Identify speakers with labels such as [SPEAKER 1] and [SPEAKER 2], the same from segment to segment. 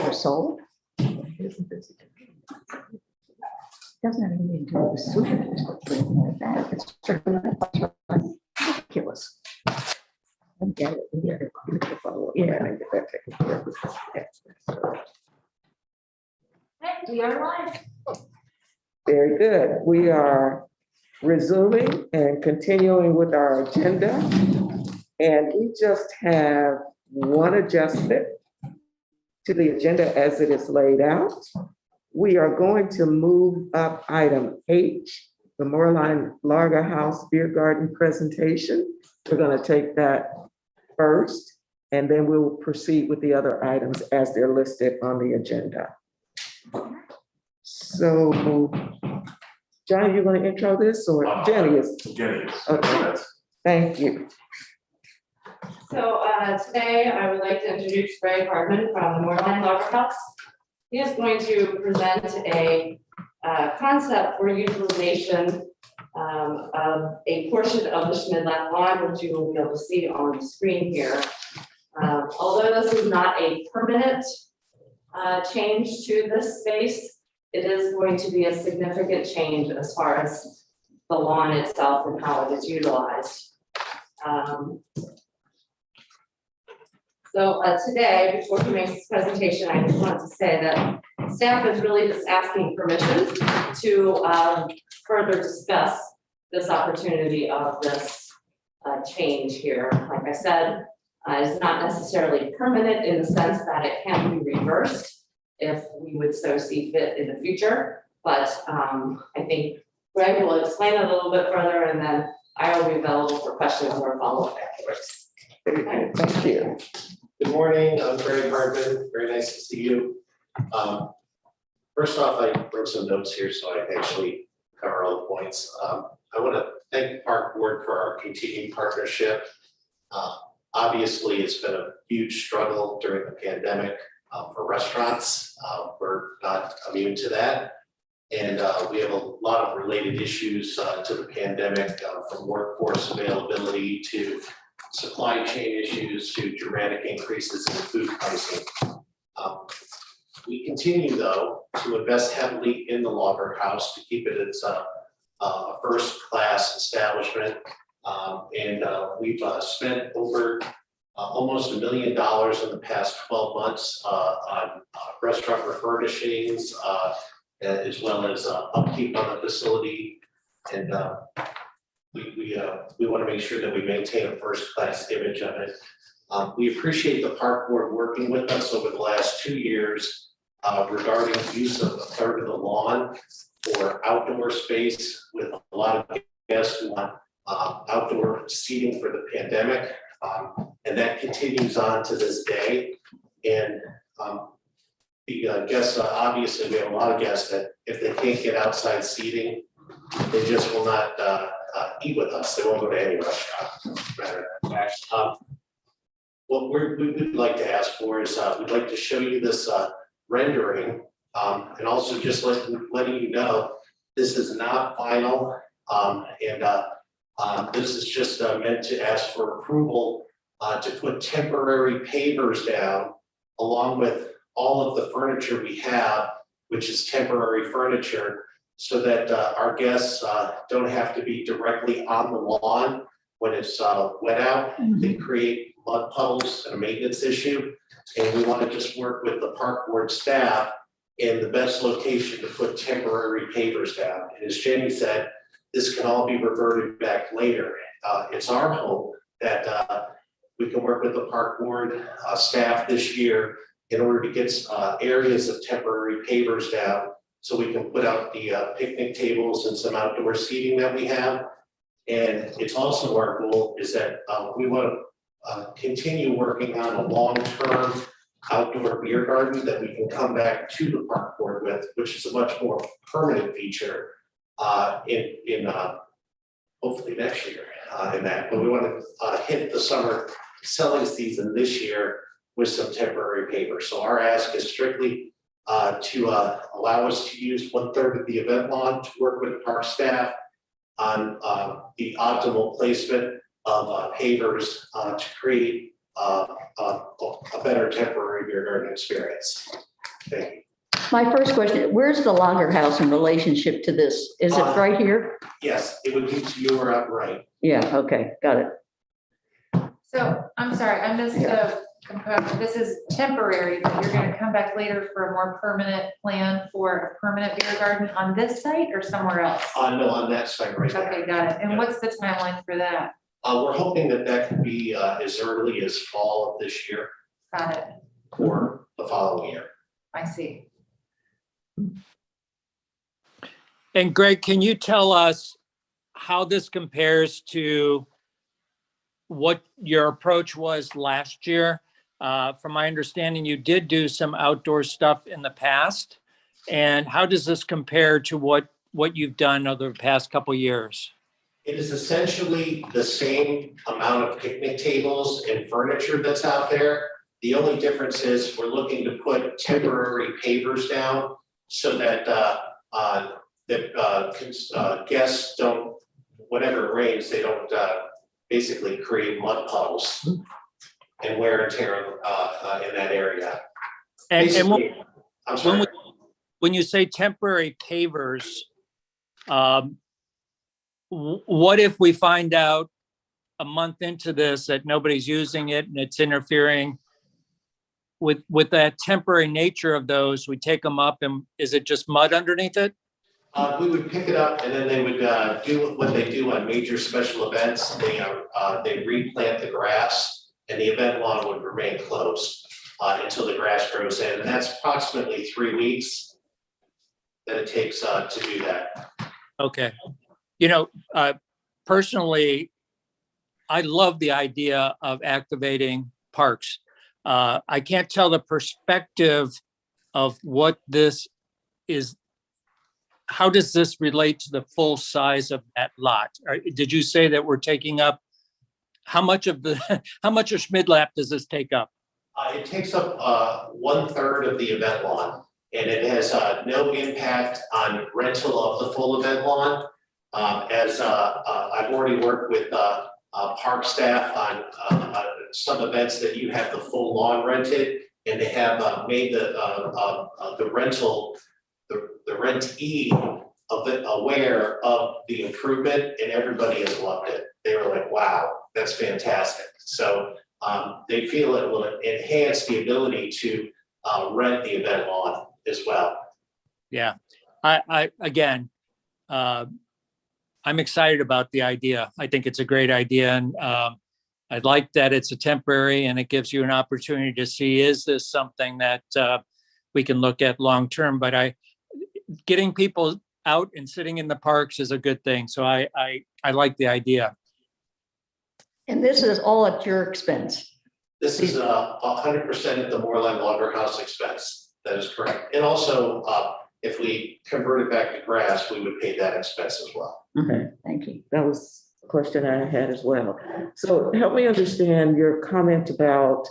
[SPEAKER 1] or sold. Doesn't have anything to do with sewage or anything like that. It's ridiculous. I get it. Yeah, yeah, I get that taken care of.
[SPEAKER 2] Hey, we are live.
[SPEAKER 3] Very good. We are resuming and continuing with our agenda. And we just have one adjustment to the agenda as it is laid out. We are going to move up item H, the Moreline Lager House Beer Garden presentation. We're going to take that first, and then we'll proceed with the other items as they're listed on the agenda. So, Johnny, you want to intro this, or Jenny is?
[SPEAKER 4] Jenny.
[SPEAKER 3] Okay, thank you.
[SPEAKER 2] So today I would like to introduce Greg Hardman from the Moreline Lager House. He is going to present a concept for utilization of a portion of the Schmidland lawn, which you will be able to see on the screen here. Although this is not a permanent change to this space, it is going to be a significant change as far as the lawn itself and how it is utilized. So today, before he makes his presentation, I just want to say that staff is really just asking permission to further discuss this opportunity of this change here. Like I said, it's not necessarily permanent in the sense that it can be reversed if we would so see fit in the future. But I think Greg will explain it a little bit further, and then I will be available for questions or follow-up afterwards.
[SPEAKER 3] Thank you.
[SPEAKER 4] Good morning, I'm Greg Hardman. Very nice to see you. First off, I wrote some notes here so I can actually cover all the points. I want to thank the Park Board for our continued partnership. Obviously, it's been a huge struggle during the pandemic for restaurants. We're not immune to that. And we have a lot of related issues to the pandemic, from workforce availability to supply chain issues to dramatic increases in food pricing. We continue, though, to invest heavily in the Lager House to keep it as a first-class establishment. We've spent over almost $1 million in the past 12 months on restaurant refurnishings, as well as upkeep on the facility. And we want to make sure that we maintain a first-class image of it. We appreciate the Park Board working with us over the last 2 years regarding use of a third of the lawn for outdoor space, with a lot of guests who want outdoor seating for the pandemic. And that continues on to this day. And the guests, obviously, we have a lot of guests that if they can't get outside seating, they just will not eat with us. They won't go to any restaurant. Matter of fact, what we'd like to ask for is we'd like to show you this rendering, and also just letting you know this is not final, and this is just meant to ask for approval to put temporary pavers down along with all of the furniture we have, which is temporary furniture, so that our guests don't have to be directly on the lawn when it's wet out. They create mud puddles and a maintenance issue. And we want to just work with the Park Board staff in the best location to put temporary pavers down. And as Jenny said, this can all be reverted back later. It's our hope that we can work with the Park Board staff this year in order to get areas of temporary pavers down, so we can put out the picnic tables and some outdoor seating that we have. And it's also our goal is that we want to continue working on a long-term outdoor beer garden that we can come back to the Park Board with, which is a much more permanent feature in hopefully next year in that. But we want to hit the summer selling season this year with some temporary pavers. So our ask is strictly to allow us to use 1/3 of the event lawn to work with the park staff on the optimal placement of pavers to create a better temporary beer garden experience. Thank you.
[SPEAKER 1] My first question, where's the Lager House in relationship to this? Is it right here?
[SPEAKER 4] Yes, it would be to your right.
[SPEAKER 1] Yeah, okay, got it.
[SPEAKER 5] So, I'm sorry, I missed the component. This is temporary, but you're gonna come back later for a more permanent plan for a permanent beer garden on this site or somewhere else?
[SPEAKER 4] No, on that site right there.
[SPEAKER 5] Okay, got it. And
[SPEAKER 4] Yeah.
[SPEAKER 5] what's the timeline for that?
[SPEAKER 4] We're hoping that that could be as early as fall of this year
[SPEAKER 5] Got it.
[SPEAKER 4] or the following year.
[SPEAKER 5] I see.
[SPEAKER 6] And Greg, can you tell us how this compares to what your approach was last year? From my understanding, you did do some outdoor stuff in the past. And how does this compare to what you've done over the past couple years?
[SPEAKER 4] It is essentially the same amount of picnic tables and furniture that's out there. The only difference is we're looking to put temporary pavers down so that guests don't, whatever it rains, they don't basically create mud puddles and wear and tear in that area.
[SPEAKER 6] And
[SPEAKER 4] Basically, I'm sorry.
[SPEAKER 6] when you say temporary pavers, what if we find out a month into this that nobody's using it and it's interfering with that temporary nature of those? We take them up and is it just mud underneath it?
[SPEAKER 4] We would pick it up and then they would do what they do on major special events. They replant the grass and the event lawn would remain closed until the grass grows in. And that's approximately 3 weeks that it takes to do that.
[SPEAKER 6] Okay. You know, personally, I love the idea of activating parks. I can't tell the perspective of what this is. How does this relate to the full size of that lot? Did you say that we're taking up, how much of Schmidlap does this take up?
[SPEAKER 4] It takes up 1/3 of the event lawn and it has no impact on rental of the full event lawn. As I've already worked with park staff on some events that you have the full lawn rented, and they have made the rental, the rentee of it aware of the improvement, and everybody has loved it. They were like, "Wow, that's fantastic!" So they feel it will enhance the ability to rent the event lawn as well.
[SPEAKER 6] Yeah, again, I'm excited about the idea. I think it's a great idea, and I like that it's a temporary, and it gives you an opportunity to see, is this something that we can look at long term? But getting people out and sitting in the parks is a good thing. So I like the idea.
[SPEAKER 1] And this is all at your expense.
[SPEAKER 4] This is 100% at the Moorland Lager House expense. That is correct. And also, if we convert it back to grass, we would pay that expense as well.
[SPEAKER 1] Okay, thank you.
[SPEAKER 3] That was a question I had as well. So help me understand your comment about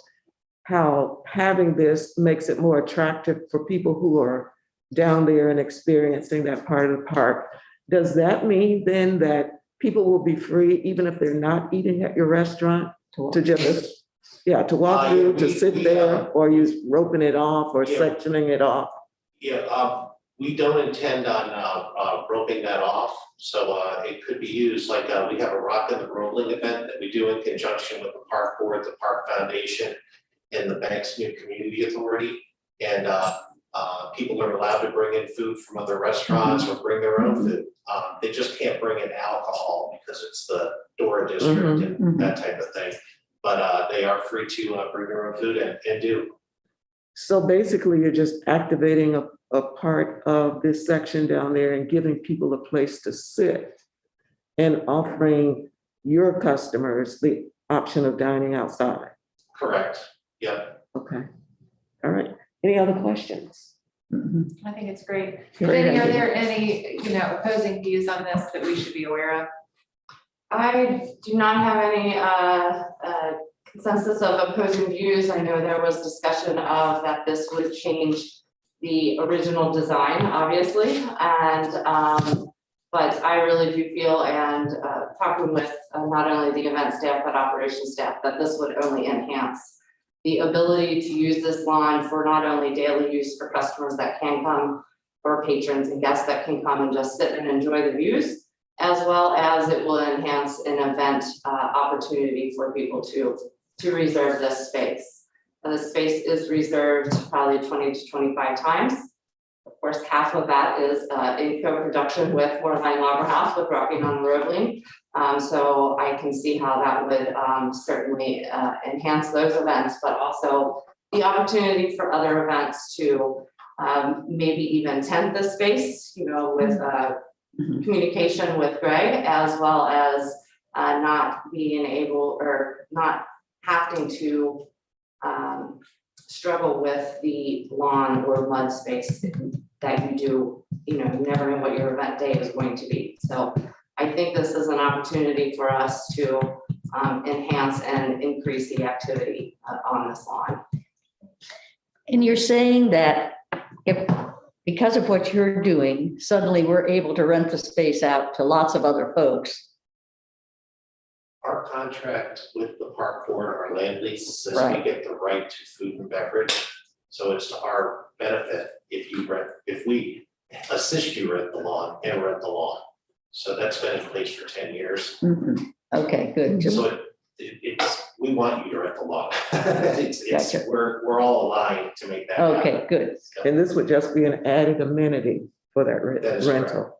[SPEAKER 3] how having this makes it more attractive for people who are down there and experiencing that part of the park. Does that mean then that people will be free, even if they're not eating at your restaurant, to just, to walk through, to sit there, or you roping it off or sectioning it off?
[SPEAKER 4] Yeah, we don't intend on roping that off. So it could be used like we have a rock and the rolling event that we do in conjunction with the park board, the park foundation, and the Banks New Community Authority. And people are allowed to bring in food from other restaurants or bring their own food. They just can't bring in alcohol because it's the Dora district and that type of thing. But they are free to bring their own food and do.
[SPEAKER 3] So basically, you're just activating a part of this section down there and giving people a place to sit and offering your customers the option of dining outside.
[SPEAKER 4] Correct. Yep.
[SPEAKER 3] Okay. All right. Any other questions?
[SPEAKER 5] I think it's great.
[SPEAKER 3] Great
[SPEAKER 5] Jenny, are
[SPEAKER 3] idea.
[SPEAKER 5] there any, opposing views on this that we should be aware of?
[SPEAKER 2] I do not have any consensus of opposing views. I know there was discussion of that this would change the original design, obviously, and but I really do feel, and talking with not only the event staff but operations staff, that this would only enhance the ability to use this lawn for not only daily use for customers that can come, or patrons and guests that can come and just sit and enjoy the views, as well as it will enhance an event opportunity for people to reserve this space. The space is reserved probably 20 to 25 times. Of course, half of that is in co-production with Moorline Logger House with Rocking on the Road Link. So I can see how that would certainly enhance those events, but also the opportunity for other events to maybe even tent the space, you know, with communication with Greg, as well as not being able or not having to struggle with the lawn or mud space that you do, you know, you never know what your event day is going to be. So I think this is an opportunity for us to enhance and increase the activity on this lawn.
[SPEAKER 1] And you're saying that if, because of what you're doing, suddenly we're able to rent the space out to lots of other folks.
[SPEAKER 4] Our contract with the park board, our land lease says we
[SPEAKER 1] Right.
[SPEAKER 4] get the right to food and beverage. So it's to our benefit if we assist you rent the lawn and rent the lawn. So that's been in place for 10 years.
[SPEAKER 1] Okay, good. Just,
[SPEAKER 4] So it's, we want you to rent the lawn. It's,
[SPEAKER 1] Gotcha.
[SPEAKER 4] we're all aligned to make that happen.
[SPEAKER 1] okay, good.
[SPEAKER 3] And this would just be an added amenity for that
[SPEAKER 4] That is
[SPEAKER 3] rental.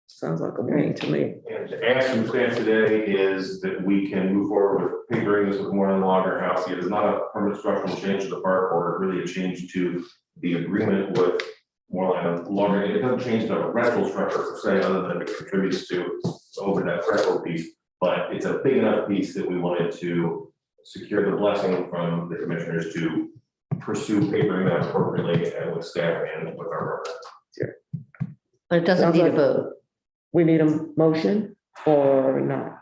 [SPEAKER 3] Sounds like a win to me.
[SPEAKER 7] And to ask from staff today is that we can move forward with papering this with Moorland Logger House. It is not a permanent structural change to the park or really a change to the agreement with Moorland Logger. It doesn't change the rental structure per se, other than it contributes to over that threshold piece. But it's a big enough piece that we wanted to secure the blessing from the commissioners to pursue papering that appropriately and with staff and with our partner.
[SPEAKER 1] But it doesn't
[SPEAKER 3] Sounds
[SPEAKER 1] need a
[SPEAKER 3] like-
[SPEAKER 1] vote.
[SPEAKER 3] We need a motion or not?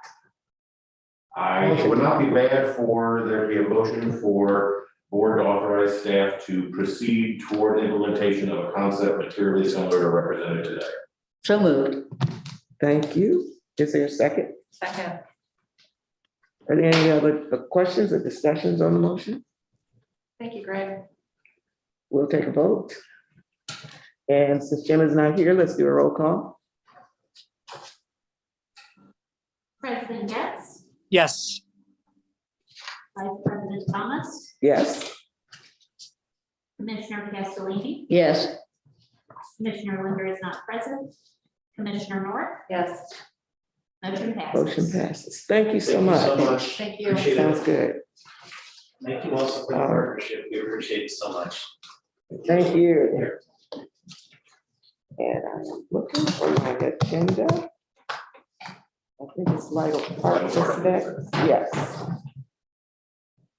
[SPEAKER 7] It would not be bad for there to be a motion for board to authorize staff to proceed toward implementation of a concept materially similar to represented today.
[SPEAKER 1] So moved.
[SPEAKER 3] Thank you. Is there a second?
[SPEAKER 5] Second.
[SPEAKER 3] Are there any other questions or discussions on the motion?
[SPEAKER 5] Thank you, Greg.
[SPEAKER 3] We'll take a vote. And since Jim is not here, let's do a roll call.
[SPEAKER 8] President Getz,
[SPEAKER 6] Yes.
[SPEAKER 8] Vice President Thomas,
[SPEAKER 3] Yes.
[SPEAKER 8] Commissioner Castellini,
[SPEAKER 1] Yes.
[SPEAKER 8] Commissioner Linder is not present, Commissioner North,
[SPEAKER 5] Yes.
[SPEAKER 8] motion passes.
[SPEAKER 3] Motion passes. Thank you so
[SPEAKER 4] Thank you so
[SPEAKER 3] much.
[SPEAKER 4] much.
[SPEAKER 5] Thank you.
[SPEAKER 4] Appreciate
[SPEAKER 3] Sounds
[SPEAKER 4] it.
[SPEAKER 3] good.
[SPEAKER 4] Thank you also for the partnership. We appreciate it so much.
[SPEAKER 3] Thank you. And I'm looking for my agenda. I think it's Lytle Park is next. Yes.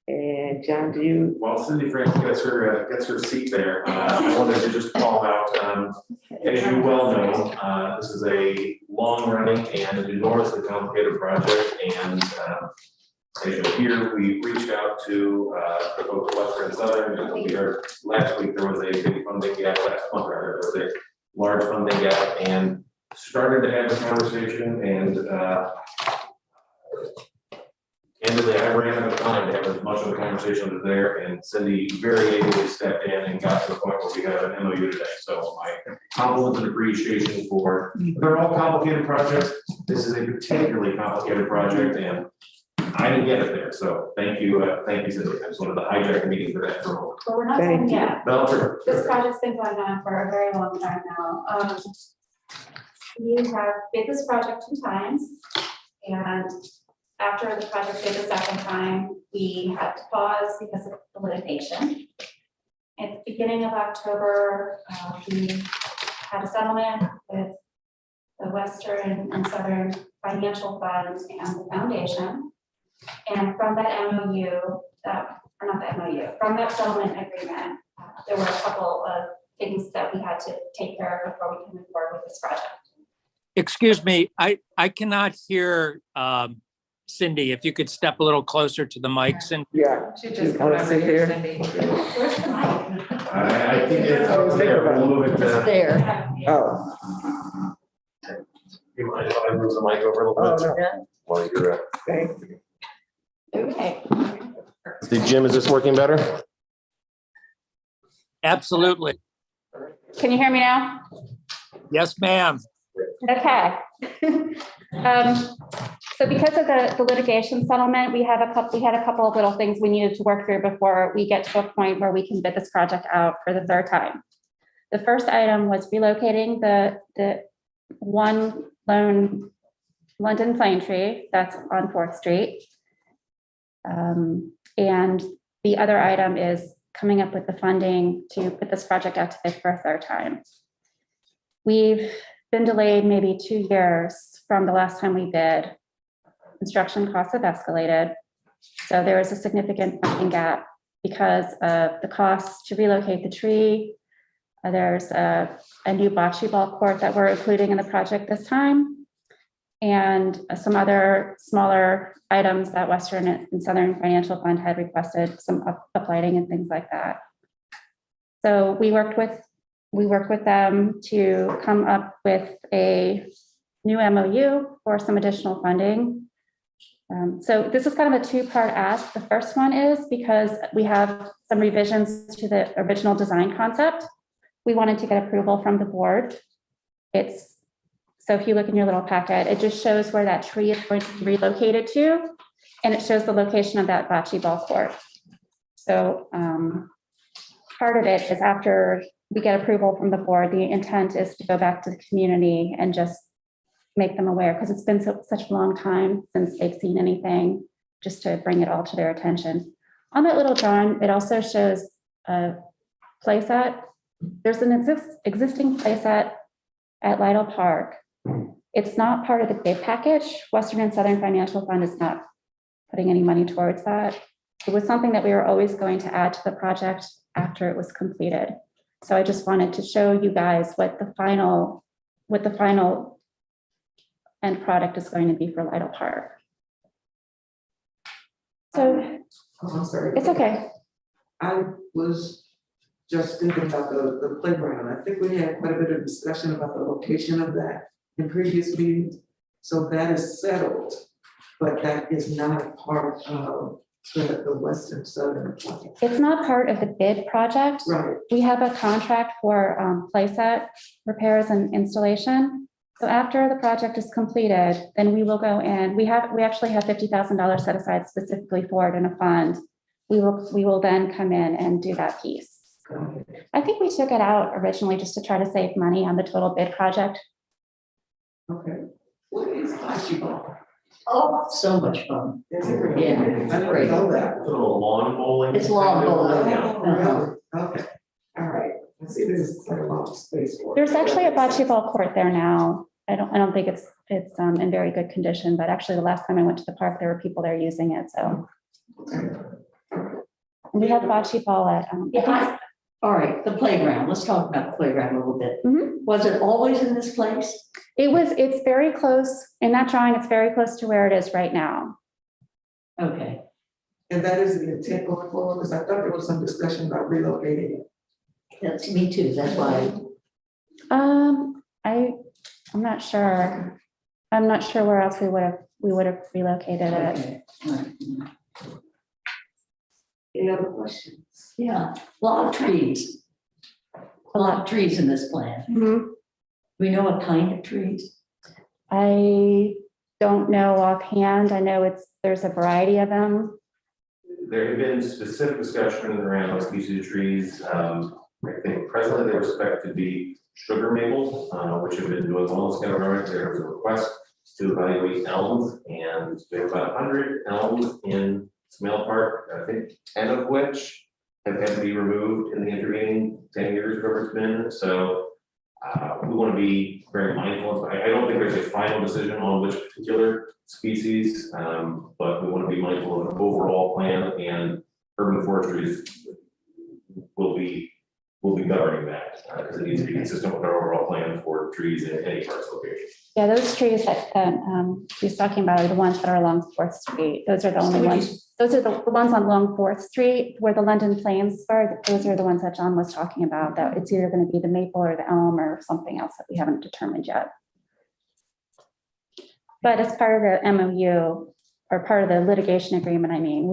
[SPEAKER 3] And John, do you?
[SPEAKER 7] While Cindy Frank gets her seat there, I wanted to just call out, as you well know, this is a long running and enormously complicated project. And as you'll hear, we reached out to the folks at Western and Southern, and we heard last week there was a big funding gap, last month rather, there was a large funding gap, and started to have a conversation, and candidly, I ran out of time to have as much of a conversation as there, and Cindy very ably stepped in and got to the point where we have an MOU today. So my compliments and appreciation for, they're all complicated projects. This is a particularly complicated project, and I didn't get it there. So thank you, Cindy. I just wanted to hijack the meeting for that for a moment.
[SPEAKER 8] But we're not
[SPEAKER 3] Thank
[SPEAKER 8] done
[SPEAKER 3] you.
[SPEAKER 8] yet.
[SPEAKER 7] No, sure.
[SPEAKER 8] This project's been going on for a very long time now. We have bid this project 2 times, and after the project bid the second time, we had to pause because of the litigation. At the beginning of October, we had a settlement with the Western and Southern Financial Funds and the foundation. And from that MOU, or not the MOU, from that settlement agreement, there were a couple of things that we had to take care of before we can move forward with this project.
[SPEAKER 6] Excuse me, I cannot hear Cindy. If you could step a little closer to the mic, Cindy.
[SPEAKER 3] Yeah.
[SPEAKER 5] Should
[SPEAKER 3] You
[SPEAKER 5] just come
[SPEAKER 3] wanna
[SPEAKER 5] over
[SPEAKER 3] sit
[SPEAKER 5] here,
[SPEAKER 3] here?
[SPEAKER 5] Cindy.
[SPEAKER 8] Where's the mic?
[SPEAKER 7] I think it's over there. We'll move it
[SPEAKER 1] It's
[SPEAKER 7] to.
[SPEAKER 1] there.
[SPEAKER 3] Oh,
[SPEAKER 7] You mind if I move the mic over a
[SPEAKER 3] oh,
[SPEAKER 7] little bit?
[SPEAKER 3] no.
[SPEAKER 7] While you're,
[SPEAKER 3] Thank you.
[SPEAKER 1] Okay.
[SPEAKER 7] Jim, is this working better?
[SPEAKER 6] Absolutely.
[SPEAKER 8] Can you hear me now?
[SPEAKER 6] Yes, ma'am.
[SPEAKER 8] Okay. So because of the litigation settlement, we had a couple of little things we needed to work through before we get to a point where we can bid this project out for the third time. The first item was relocating the one lone London plane tree that's on 4th Street. And the other item is coming up with the funding to put this project out to bid for a third time. We've been delayed maybe 2 years from the last time we bid. Construction costs have escalated. So there is a significant funding gap because of the cost to relocate the tree. There's a new bocce ball court that we're including in the project this time, and some other smaller items that Western and Southern Financial Fund had requested, some uplighting and things like that. So we worked with them to come up with a new MOU for some additional funding. So this is kind of a two-part ask. The first one is because we have some revisions to the original design concept. We wanted to get approval from the board. So if you look in your little packet, it just shows where that tree is going to be relocated to, and it shows the location of that bocce ball court. So part of it is after we get approval from the board, the intent is to go back to the community and just make them aware, because it's been such a long time since they've seen anything, just to bring it all to their attention. On that little drawing, it also shows a playset. There's an existing playset at Lytle Park. It's not part of the bid package. Western and Southern Financial Fund is not putting any money towards that. It was something that we were always going to add to the project after it was completed. So I just wanted to show you guys what the final end product is going to be for Lytle Park. So
[SPEAKER 3] I'm sorry.
[SPEAKER 8] it's okay.
[SPEAKER 3] I was just thinking about the playground. I think we had quite a bit of discussion about the location of that in previous meetings. So that is settled, but that is not a part of the Western Southern plan.
[SPEAKER 8] It's not part of the bid project.
[SPEAKER 3] Right.
[SPEAKER 8] We have a contract for playset repairs and installation. So after the project is completed, then we will go in. We actually have $50,000 set aside specifically for it in a fund. We will then come in and do that piece. I think we took it out originally just to try to save money on the total bid project.
[SPEAKER 3] Okay. What is bocce ball?
[SPEAKER 1] Oh, so much fun.
[SPEAKER 3] Is it really?
[SPEAKER 1] Yeah,
[SPEAKER 3] I didn't know that.
[SPEAKER 7] Little lawn bowling.
[SPEAKER 1] It's lawn bowling.
[SPEAKER 3] Oh, really? Okay. All right. I see there's like a lot of space for it.
[SPEAKER 8] There's actually a bocce ball court there now. I don't think it's in very good condition, but actually the last time I went to the park, there were people there using it, so. And we have bocce ball at,
[SPEAKER 1] All right, the playground. Let's talk about the playground a little bit.
[SPEAKER 8] Mhm.
[SPEAKER 1] Was it always in this place?
[SPEAKER 8] it's very close, in that drawing, it's very close to where it is right now.
[SPEAKER 1] Okay.
[SPEAKER 3] And that is the intent going forward, because I thought there was some discussion about relocating it.
[SPEAKER 1] That's me too. That's why.
[SPEAKER 8] I'm not sure. I'm not sure where else we would have relocated it.
[SPEAKER 1] Okay. All right.
[SPEAKER 3] Any other questions?
[SPEAKER 1] Yeah, a lot of trees. A lot of trees in this plan.
[SPEAKER 8] Mhm.
[SPEAKER 1] We know what kind of trees?
[SPEAKER 8] I don't know offhand. I know there's a variety of them.
[SPEAKER 7] There have been specific discussion around the species of trees. I think presently they expect to be sugar maples, which have been doing well in Scotland. There was a request to evaluate elms, and there are about 100 elms in Smale Park, I think 10 of which have had to be removed in the intervening 10 years, whatever it's been. So we want to be very mindful. I don't think there's a final decision on which particular species, but we want to be mindful of an overall plan, and urban forestry will be governing that, because it needs to be consistent with our overall plan for trees in any parks location.
[SPEAKER 8] Yeah, those trees that he's talking about are the ones that are along 4th Street. Those are the only ones. Those are the ones on along 4th Street where the London Plains are. Those are the ones that John was talking about, that it's either going to be the maple or the elm or something else that we haven't determined yet. But as part of the MOU, or part of the litigation agreement, I mean,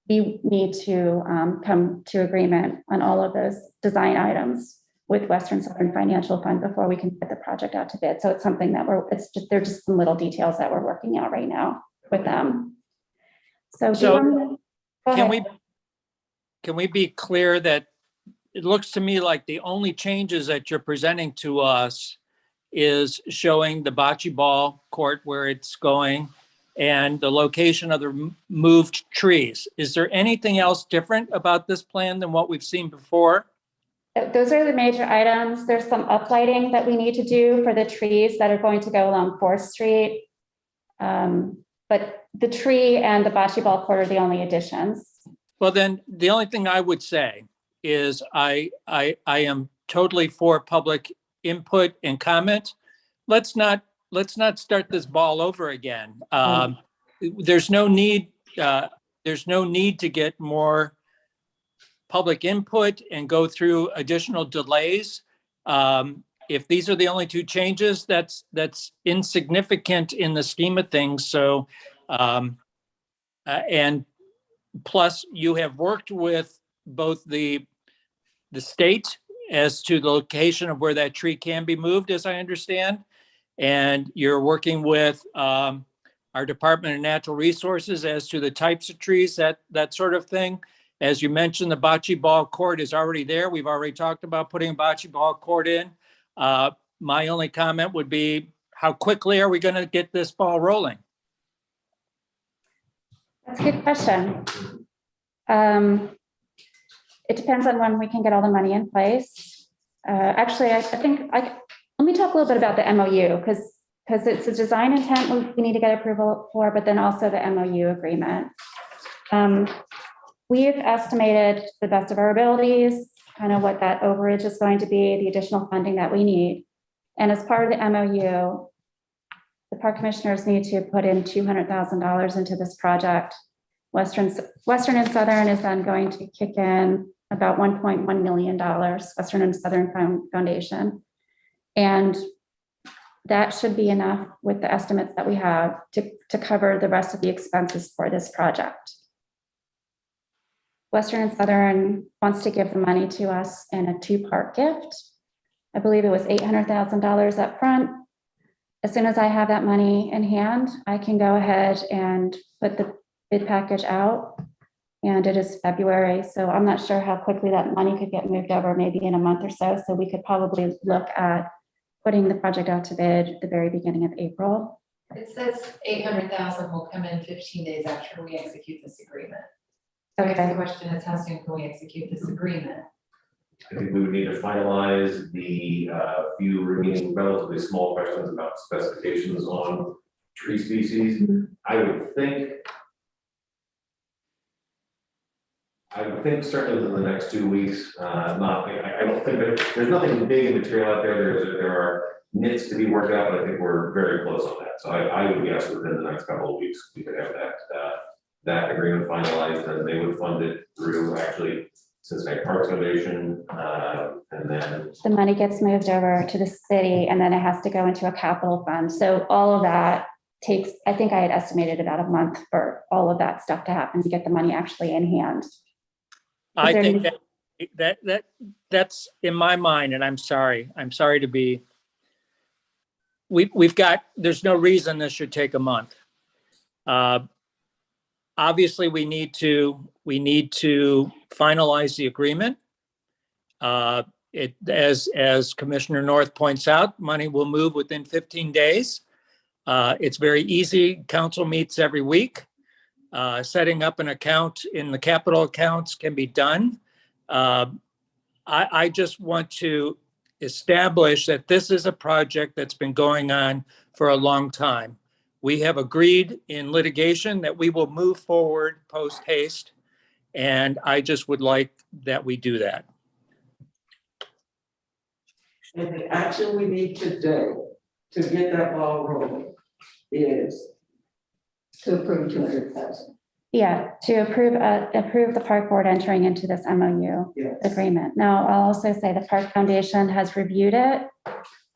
[SPEAKER 8] we need to come to agreement on all of those design items with Western Southern Financial Fund before we can put the project out to bid. So it's something that they're just some little details that we're working out right now with them. So,
[SPEAKER 6] So,
[SPEAKER 8] go ahead.
[SPEAKER 6] Can we be clear that it looks to me like the only changes that you're presenting to us is showing the bocce ball court where it's going and the location of the moved trees. Is there anything else different about this plan than what we've seen before?
[SPEAKER 8] Those are the major items. There's some uplighting that we need to do for the trees that are going to go along 4th Street. But the tree and the bocce ball court are the only additions.
[SPEAKER 6] Well, then the only thing I would say is I am totally for public input and comment. Let's not start this ball over again. There's no need to get more public input and go through additional delays. If these are the only 2 changes, that's insignificant in the scheme of things. So, and plus you have worked with both the state as to the location of where that tree can be moved, as I understand, and you're working with our Department of Natural Resources as to the types of trees, that sort of thing. As you mentioned, the bocce ball court is already there. We've already talked about putting a bocce ball court in. My only comment would be, how quickly are we going to get this ball rolling?
[SPEAKER 8] That's a good question. It depends on when we can get all the money in place. Actually, I think let me talk a little bit about the MOU because it's a design intent we need to get approval for, but then also the MOU agreement. We've estimated to the best of our abilities, kind of what that overage is going to be, the additional funding that we need. And as part of the MOU, the park commissioners need to put in $200,000 into this project. Western and Southern is then going to kick in about $1.1 million, Western and Southern Foundation. And that should be enough with the estimates that we have to cover the rest of the expenses for this project. Western and Southern wants to give the money to us in a 2-part gift. I believe it was $800,000 up front. As soon as I have that money in hand, I can go ahead and put the bid package out. And it is February, so I'm not sure how quickly that money could get moved over, maybe in a month or so. So we could probably look at putting the project out to bid at the very beginning of April.
[SPEAKER 5] It says 800,000 will come in 15 days after we execute this agreement. So I guess the question is, how soon can we execute this agreement?
[SPEAKER 7] I think we would need to finalize the few remaining relatively small questions about specifications on tree species. I would think certainly within the next 2 weeks. I don't think there's nothing big and material out there. There are nits to be worked out, but I think we're very close on that. So I would guess within the next couple of weeks we could have that agreement finalized, and they would fund it through actually Cincinnati Parks Foundation, and then
[SPEAKER 8] The money gets moved over to the city and then it has to go into a capital fund. So all of that takes, I think I had estimated about a month for all of that stuff to happen to get the money actually in hand.
[SPEAKER 6] I think that's in my mind, and I'm sorry to be, there's no reason this should take a month. Obviously we need to finalize the agreement. As Commissioner North points out, money will move within 15 days. It's very easy. Council meets every week. Setting up an account in the capital accounts can be done. I just want to establish that this is a project that's been going on for a long time. We have agreed in litigation that we will move forward post haste, and I just would like that we do that.
[SPEAKER 3] And the action we need today to get that ball rolling is
[SPEAKER 1] To approve 200,000.
[SPEAKER 8] Yeah, to approve the park board entering into this MOU
[SPEAKER 3] yes.
[SPEAKER 8] agreement. Now, I'll also say the Park Foundation has reviewed it.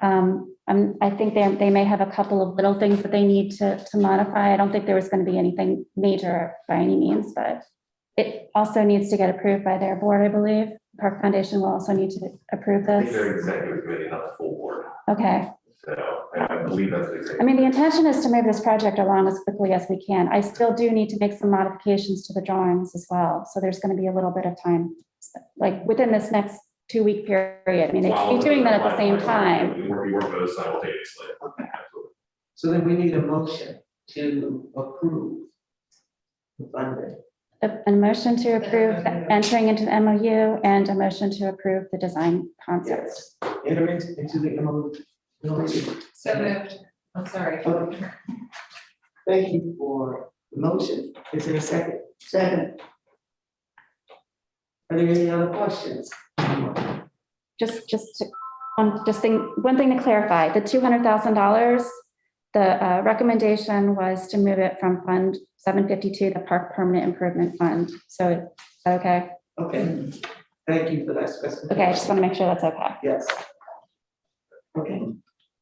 [SPEAKER 8] I think they may have a couple of little things that they need to modify. I don't think there was going to be anything major by any means, but it also needs to get approved by their board, I believe. Park Foundation will also need to approve
[SPEAKER 7] I think they're
[SPEAKER 8] this.
[SPEAKER 7] executive committee, not the full board.
[SPEAKER 8] Okay.
[SPEAKER 7] So I believe that's the
[SPEAKER 8] I
[SPEAKER 7] executive.
[SPEAKER 8] mean, the intention is to move this project along as quickly as we can. I still do need to make some modifications to the drawings as well. So there's going to be a little bit of time, like within this next 2-week period. I mean, they should be doing that at the same time.
[SPEAKER 7] We work those simultaneously.
[SPEAKER 3] Okay.
[SPEAKER 7] Absolutely.
[SPEAKER 3] So then we need a motion to approve the funding.
[SPEAKER 8] A motion to approve entering into the MOU and a motion to approve the design concept.
[SPEAKER 3] Yes. Enter into the MOU.
[SPEAKER 5] So moved. I'm sorry.
[SPEAKER 3] Okay. Thank you for the motion. Is there a second?
[SPEAKER 1] Second,
[SPEAKER 3] Are there any other questions?
[SPEAKER 8] One thing to clarify, the $200,000, the recommendation was to move it from Fund 752, the Park Permanent Improvement Fund. So, is that okay?
[SPEAKER 3] Okay, thank you for that specification.
[SPEAKER 8] Okay, I just want to make sure that's okay.
[SPEAKER 3] Yes. Okay,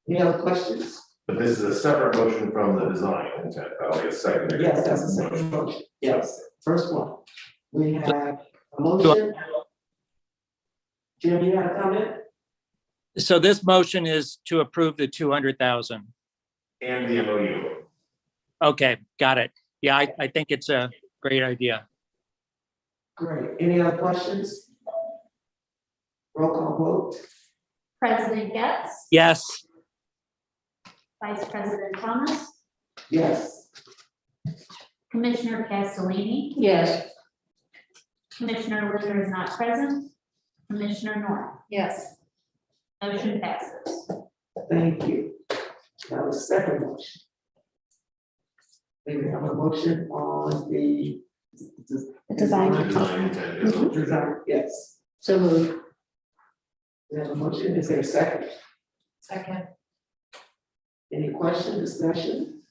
[SPEAKER 3] any other questions?
[SPEAKER 7] But this is a separate motion from the design intent. That'll be a secondary.
[SPEAKER 3] Yes, that's a second motion. Yes, first one. We have a motion. Jim, you have a comment?
[SPEAKER 6] So this motion is to approve the 200,000.
[SPEAKER 7] And the MOU.
[SPEAKER 6] Okay, got it. Yeah, I think it's a great idea.
[SPEAKER 3] Great. Any other questions? Roll call vote.
[SPEAKER 9] President Getz,
[SPEAKER 6] Yes,
[SPEAKER 9] Vice President Thomas,
[SPEAKER 3] Yes.
[SPEAKER 9] Commissioner Castellini,
[SPEAKER 1] yes,
[SPEAKER 9] Commissioner Linder is not present, Commissioner North.
[SPEAKER 5] Yes.
[SPEAKER 9] Motion passes.
[SPEAKER 3] Thank you. Now the second motion. We have a motion on the.
[SPEAKER 8] The design.
[SPEAKER 7] The design intent is on.
[SPEAKER 3] Design, yes.
[SPEAKER 1] so moved.
[SPEAKER 3] We have a motion. Is there a second?
[SPEAKER 5] Second.
[SPEAKER 3] Any question, discussion?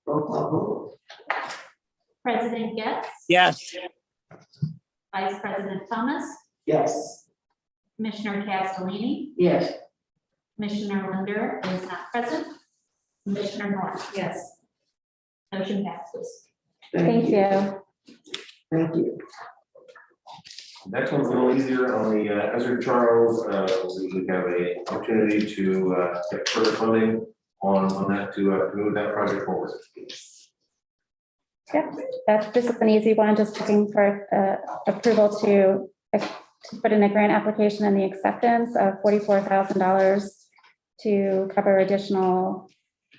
[SPEAKER 3] Roll call vote.
[SPEAKER 9] President Getz,
[SPEAKER 6] yes,
[SPEAKER 9] Vice President Thomas,
[SPEAKER 3] Yes.
[SPEAKER 9] Commissioner Castellini,
[SPEAKER 1] Yes,
[SPEAKER 9] Commissioner Linder is not present, Commissioner North.
[SPEAKER 5] Yes.
[SPEAKER 9] Motion passes.
[SPEAKER 8] Thank you.
[SPEAKER 3] Thank you.
[SPEAKER 7] Next one's a little easier on the Ezra Charles. We have a opportunity to get further funding on that to move that project forward.
[SPEAKER 8] This is an easy one, just looking for approval to put in a grant application and the acceptance of $44,000 to cover additional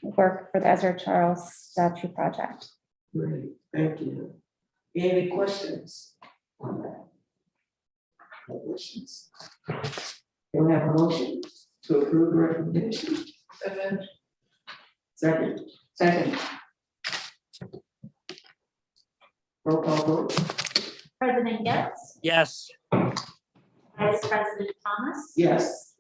[SPEAKER 8] work for the Ezra Charles statue project.
[SPEAKER 3] Great, thank you. Any questions on that? No questions. Can we have a motion to approve the recommendation?
[SPEAKER 5] So moved.
[SPEAKER 3] Second,
[SPEAKER 1] second,
[SPEAKER 3] roll call vote.
[SPEAKER 9] President Getz,
[SPEAKER 6] yes,
[SPEAKER 9] Vice President Thomas,
[SPEAKER 3] Yes.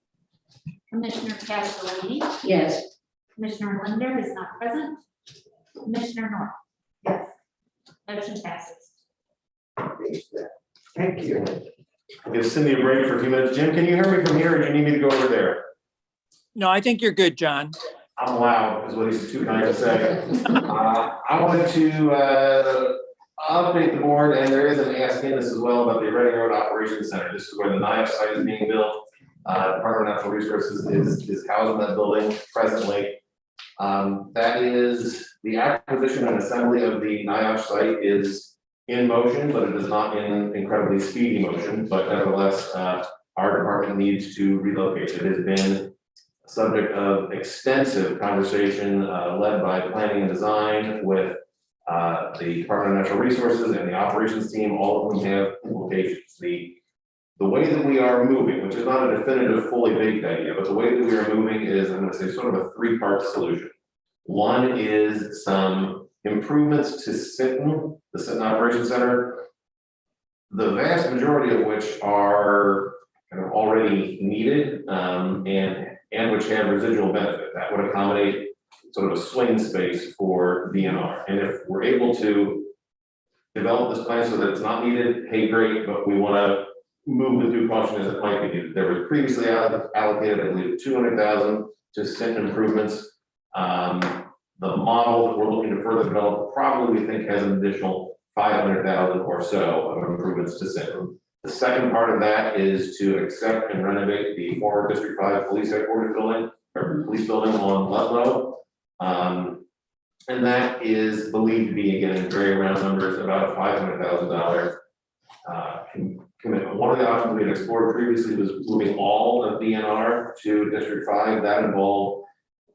[SPEAKER 9] Commissioner Castellini,
[SPEAKER 1] yes,
[SPEAKER 9] Commissioner Linder is not present, Commissioner North.
[SPEAKER 5] Yes.
[SPEAKER 9] Motion passes.
[SPEAKER 3] Thank you.
[SPEAKER 7] Give Cindy a break for a few minutes. Jim, can you hear me from here or do you need me to go over there?
[SPEAKER 6] no, I think you're good, John.
[SPEAKER 7] I'm loud, is what he's too kind to say. I wanted to update the board, and there is an ask in this as well about the Reading Road Operations Center. This is where the NIAF site is being built. Department of Natural Resources is housed in that building presently. That is, the acquisition and assembly of the NIAF site is in motion, but it is not in incredibly speedy motion. But nevertheless, our department needs to relocate. It has been subject of extensive conversation led by planning and design with the Department of Natural Resources and the operations team, all of whom have implications. The way that we are moving, which is not a definitive, fully baked idea, but the way that we are moving is, I'm going to say, sort of a three-part solution. One is some improvements to Sinton, the Sinton Operations Center, the vast majority of which are kind of already needed and which have residual benefit. That would accommodate sort of a swing space for DNR. And if we're able to develop this plan so that it's not needed, hey, great, but we want to move with due caution as it might be needed. There was previously allocated, I believe, 200,000 to Sinton improvements. The model that we're looking to further develop probably we think has an additional 500,000 or so of improvements to Sinton. The second part of that is to accept and renovate the former District 5 Police Headquarters building, or police building on Ludlow. And that is believed to be, again, in very round numbers, about a $500,000 commitment. One of the options we had explored previously was moving all of DNR to District 5. That involved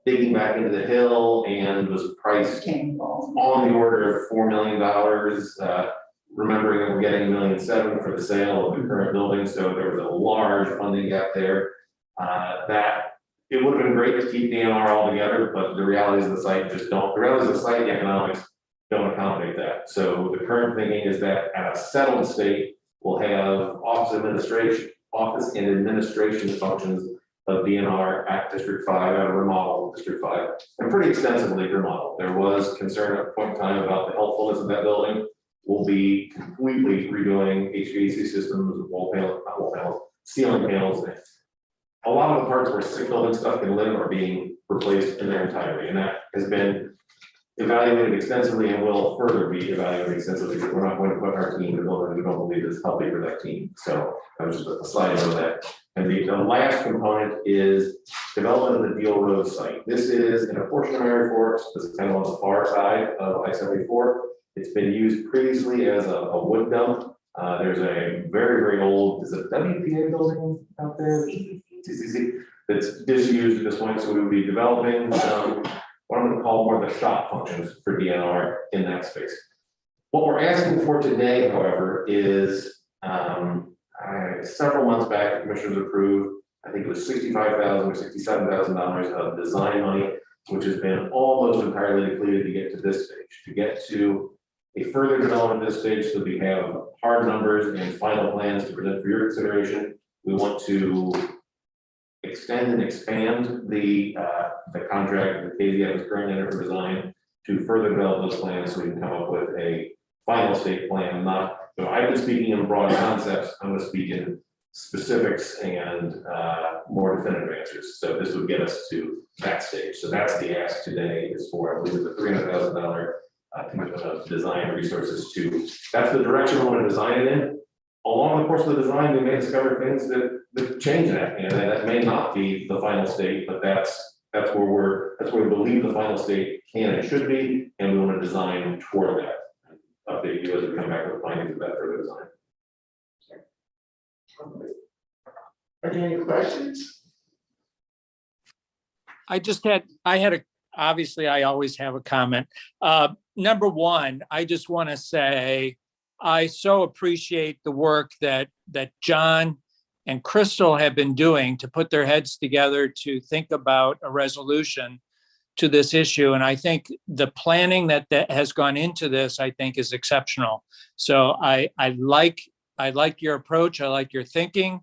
[SPEAKER 7] digging back into the hill and was priced on the order of $4 million. Remembering that we're getting $1.7 million for the sale of the current building, so there was a large funding gap there. That it would have been great to keep DNR all together, but the realities of the site just don't. The realities of the site, the economics don't accommodate that. So the current thinking is that at a settled state, we'll have office and administration functions of DNR at District 5, at a remodel of District 5, and pretty extensively remodeled. There was concern at a point in time about the healthfulness of that building. We'll be completely redoing HVAC systems, wall panels, not wall panels, ceiling panels. A lot of the parts where sick building stuff can live are being replaced in their entirety, and that has been evaluated extensively and will further be evaluated extensively. We're not going to put our team in a building we don't believe is healthy for that team. So that was just a slide of that. And the last component is development of the Deal Road site. This is in a portion of Mary Forks. This is kind of on the far side of I-74. It's been used previously as a wood dump. There's a very, very old, is it WPA building out there? CCC, that's disused at this point. So we will be developing what I'm going to call more of the shop functions for DNR in that space. What we're asking for today, however, is several months back, the commissioners approved, I think it was $65,000 or $67,000 of design money, which has been almost entirely depleted to get to this stage. To get to a further development at this stage, so we have hard numbers and final plans to present for your consideration. We want to extend and expand the contract that KZF is currently under for design to further develop those plans so we can come up with a final state plan. Not, so I've been speaking in broad concepts, I'm going to speak in specifics and more definitive answers. So this would get us to that stage. So that's the ask today, is for, I believe, the $300,000 commitment of design resources to, that's the direction we want to design it in. Along the course of the design, we may discover things that change that, and that may not be the final state, but that's where we believe the final state can and should be, and we want to design toward that. Update you as we come back with findings of that further design.
[SPEAKER 3] Are there any questions?
[SPEAKER 6] Obviously, I always have a comment. Number one, I just want to say, I so appreciate the work that John and Crystal have been doing to put their heads together to think about a resolution to this issue. And I think the planning that has gone into this, I think, is exceptional. So I like your approach. I like your thinking.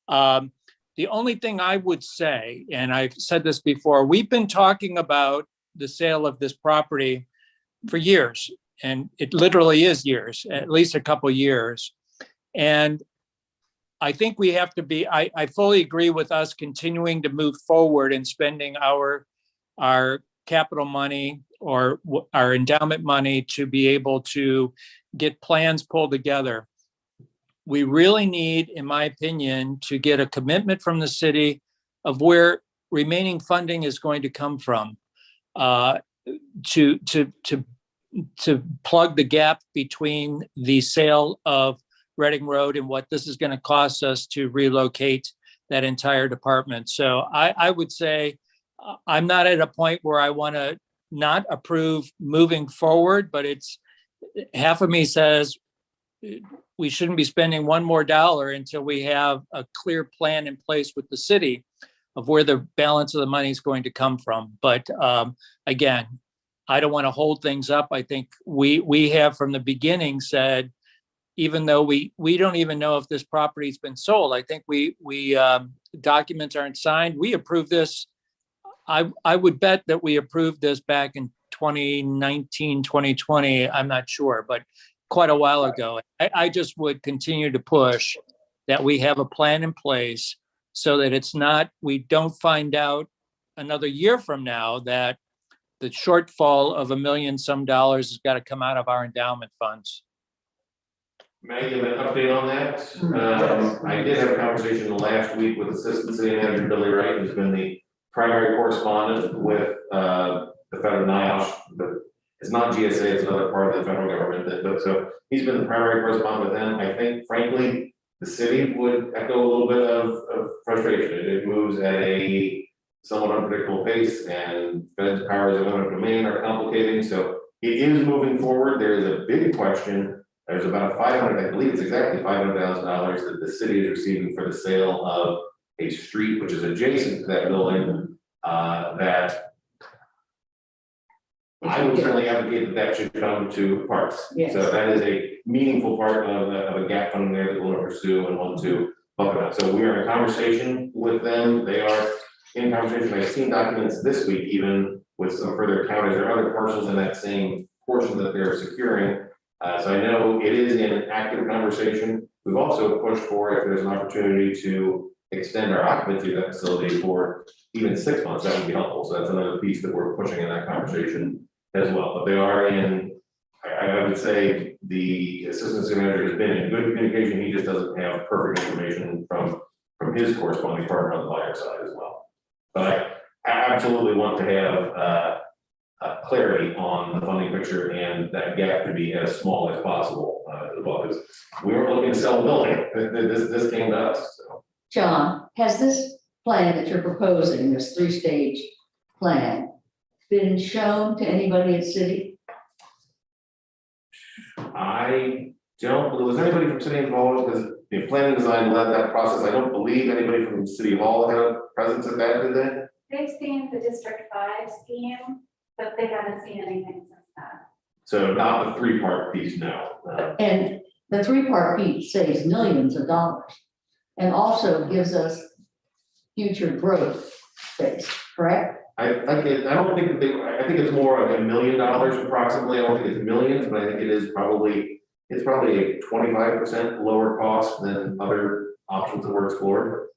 [SPEAKER 6] The only thing I would say, and I've said this before, we've been talking about the sale of this property for years. And it literally is years, at least a couple years. And I think we have to be, I fully agree with us continuing to move forward and spending our capital money or our endowment money to be able to get plans pulled together. We really need, in my opinion, to get a commitment from the city of where remaining funding is going to come from to plug the gap between the sale of Reading Road and what this is going to cost us to relocate that entire department. So I would say I'm not at a point where I want to not approve moving forward, but it's half of me says we shouldn't be spending one more dollar until we have a clear plan in place with the city of where the balance of the money is going to come from. But again, I don't want to hold things up. I think we have from the beginning said, even though we don't even know if this property's been sold, I think we documents aren't signed. We approved this. I would bet that we approved this back in 2019, 2020. I'm not sure, but quite a while ago. I just would continue to push that we have a plan in place so that it's not, we don't find out another year from now that the shortfall of $1 million some has got to come out of our endowment funds.
[SPEAKER 7] May I give an update on that? I did have a conversation last week with Assistant City Manager Billy Wright, who's been the primary correspondent with the federal NIOSH, but it's not GSA, it's another part of the federal government. But so he's been the primary correspondent with them. I think frankly, the city would echo a little bit of frustration. It moves at a somewhat unpredictable pace, and Fed's powers of eminent domain are complicating. So it is moving forward. There is a big question. There's about I believe it's exactly $500,000 that the city is receiving for the sale of a street which is adjacent to that building, that I would certainly advocate that should come to parks.
[SPEAKER 1] Yes.
[SPEAKER 7] So that is a meaningful part of a gap funding there that we'll pursue and want to bucket up. So we are in conversation with them. They are in conversation. I've seen documents this week, even with some further counties or other parcels in that same portion that they're securing. So I know it is in active conversation. We've also pushed for, if there's an opportunity to extend our occupancy of that facility for even 6 months, that would be helpful. So that's another piece that we're pushing in that conversation as well. But they are in, I would say the assistant city manager has been in good communication. He just doesn't have perfect information from his corresponding partner on the buyer side as well. But I absolutely want to have clarity on the funding picture, and that gap to be as small as possible as well, because we were looking to sell a building. This came to us. So.
[SPEAKER 1] John, has this plan that you're proposing, this 3-stage plan, been shown to anybody at city?
[SPEAKER 7] I don't, was anybody from city involved? Because the planning design led that process. I don't believe anybody from City Hall had a presence at that, did they?
[SPEAKER 8] They've seen the District 5 scheme, but they haven't seen anything since then.
[SPEAKER 7] So not the 3-part piece, no.
[SPEAKER 1] And the 3-part piece saves millions of dollars and also gives us future growth space, correct?
[SPEAKER 7] I don't think that I think it's more of $1 million approximately. I don't think it's millions, but I think it is probably, it's probably a 25% lower cost than other options that were explored.